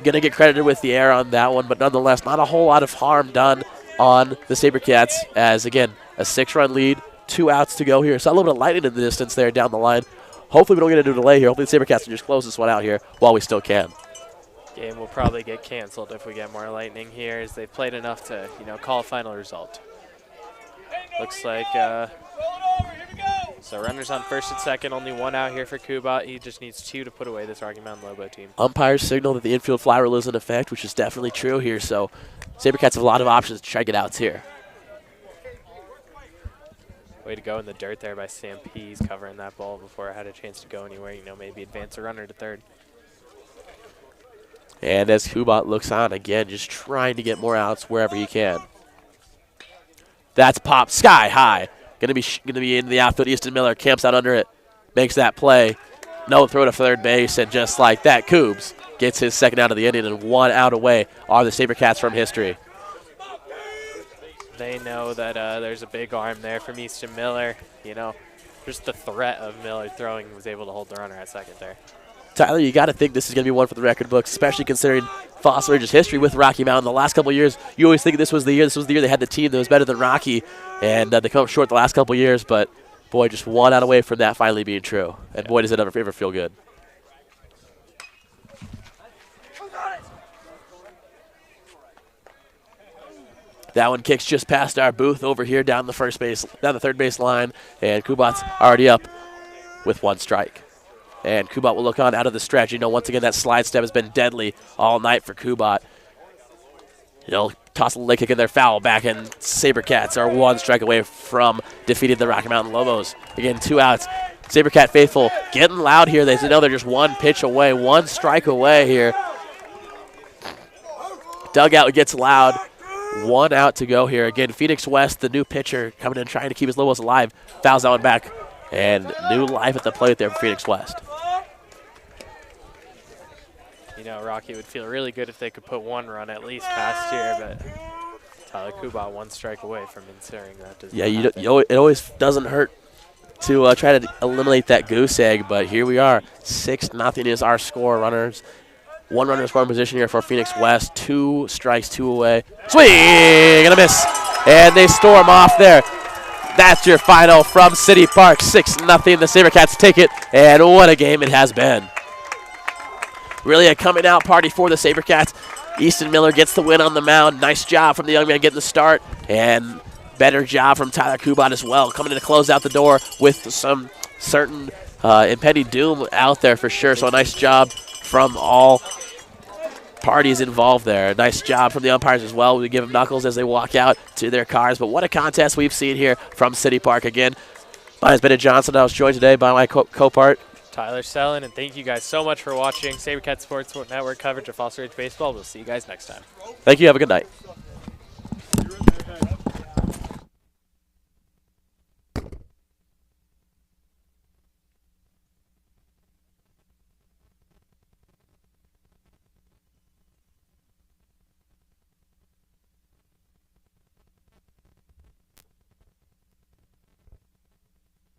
going to get credited with the error on that one, but nonetheless, not a whole lot of harm done on the SaberCats as, again, a 6-run lead, 2 outs to go here. So a little bit of lightning in the distance there down the line. Hopefully we don't get into a delay here. Hopefully the SaberCats can just close this one out here while we still can. Game will probably get canceled if we get more lightning here as they've played enough to, call a final result. Looks like So runners on first and second, only one out here for Kubat. He just needs 2 to put away this Rocky Mountain Lobo team. Umpires signal that the infield fly rule is in effect, which is definitely true here. So Sabercats have a lot of options to try to get outs here. Way to go in the dirt there by Sam Pease, covering that ball before it had a chance to go anywhere. You know, maybe advance a runner to third. And as Kubat looks on again, just trying to get more outs wherever he can. That's popped sky high. Gonna be in the outfield. Easton Miller camps out under it, makes that play. No throw to third base, and just like that, Coobs gets his second out of the inning, and 1 out away are the Sabercats from history. They know that there's a big arm there from Easton Miller. You know, just the threat of Miller throwing was able to hold the runner at second there. Tyler, you got to think this is going to be one for the record books, especially considering Fossil Ridge's history with Rocky Mountain. The last couple of years, you always think this was the year. This was the year they had the team that was better than Rocky, and they come up short the last couple of years. But boy, just 1 out away from that finally being true. And boy, does it ever feel good. That one kicks just past our booth over here down the third base line, and Kubat's already up with 1 strike. And Kubat will look on out of the stretch. You know, once again, that slide step has been deadly all night for Kubat. You know, toss a leg kick in their foul back, and Sabercats are 1 strike away from defeating the Rocky Mountain Lobos. Again, 2 outs. Sabercat faithful getting loud here. They know they're just 1 pitch away, 1 strike away here. Dugout gets loud. 1 out to go here. Again, Phoenix West, the new pitcher, coming in trying to keep his Lobos alive. Fouls that one back. And new life at the plate there for Phoenix West. You know, Rocky would feel really good if they could put 1 run at least past here, but Tyler Kubat 1 strike away from ensuring that does not happen. It always doesn't hurt to try to eliminate that goose egg, but here we are. 6-0 is our score. Runners. 1 runner in scoring position here for Phoenix West. 2 strikes, 2 away. Swing and a miss. And they storm off there. That's your final from City Park. 6-0. The Sabercats take it, and what a game it has been. Really a coming out party for the Sabercats. Easton Miller gets the win on the mound. Nice job from the young man getting the start, and better job from Tyler Kubat as well, coming in to close out the door with some certain impending doom out there for sure. So a nice job from all parties involved there. Nice job from the umpires as well. We give them knuckles as they walk out to their cars. But what a contest we've seen here from City Park again. My name is Bennett Johnson. I was joined today by my co-part, Tyler Sellen, and thank you guys so much for watching Sabercat Sports Network coverage of Fossil Ridge Baseball. We'll see you guys next time. Thank you. Have a good night.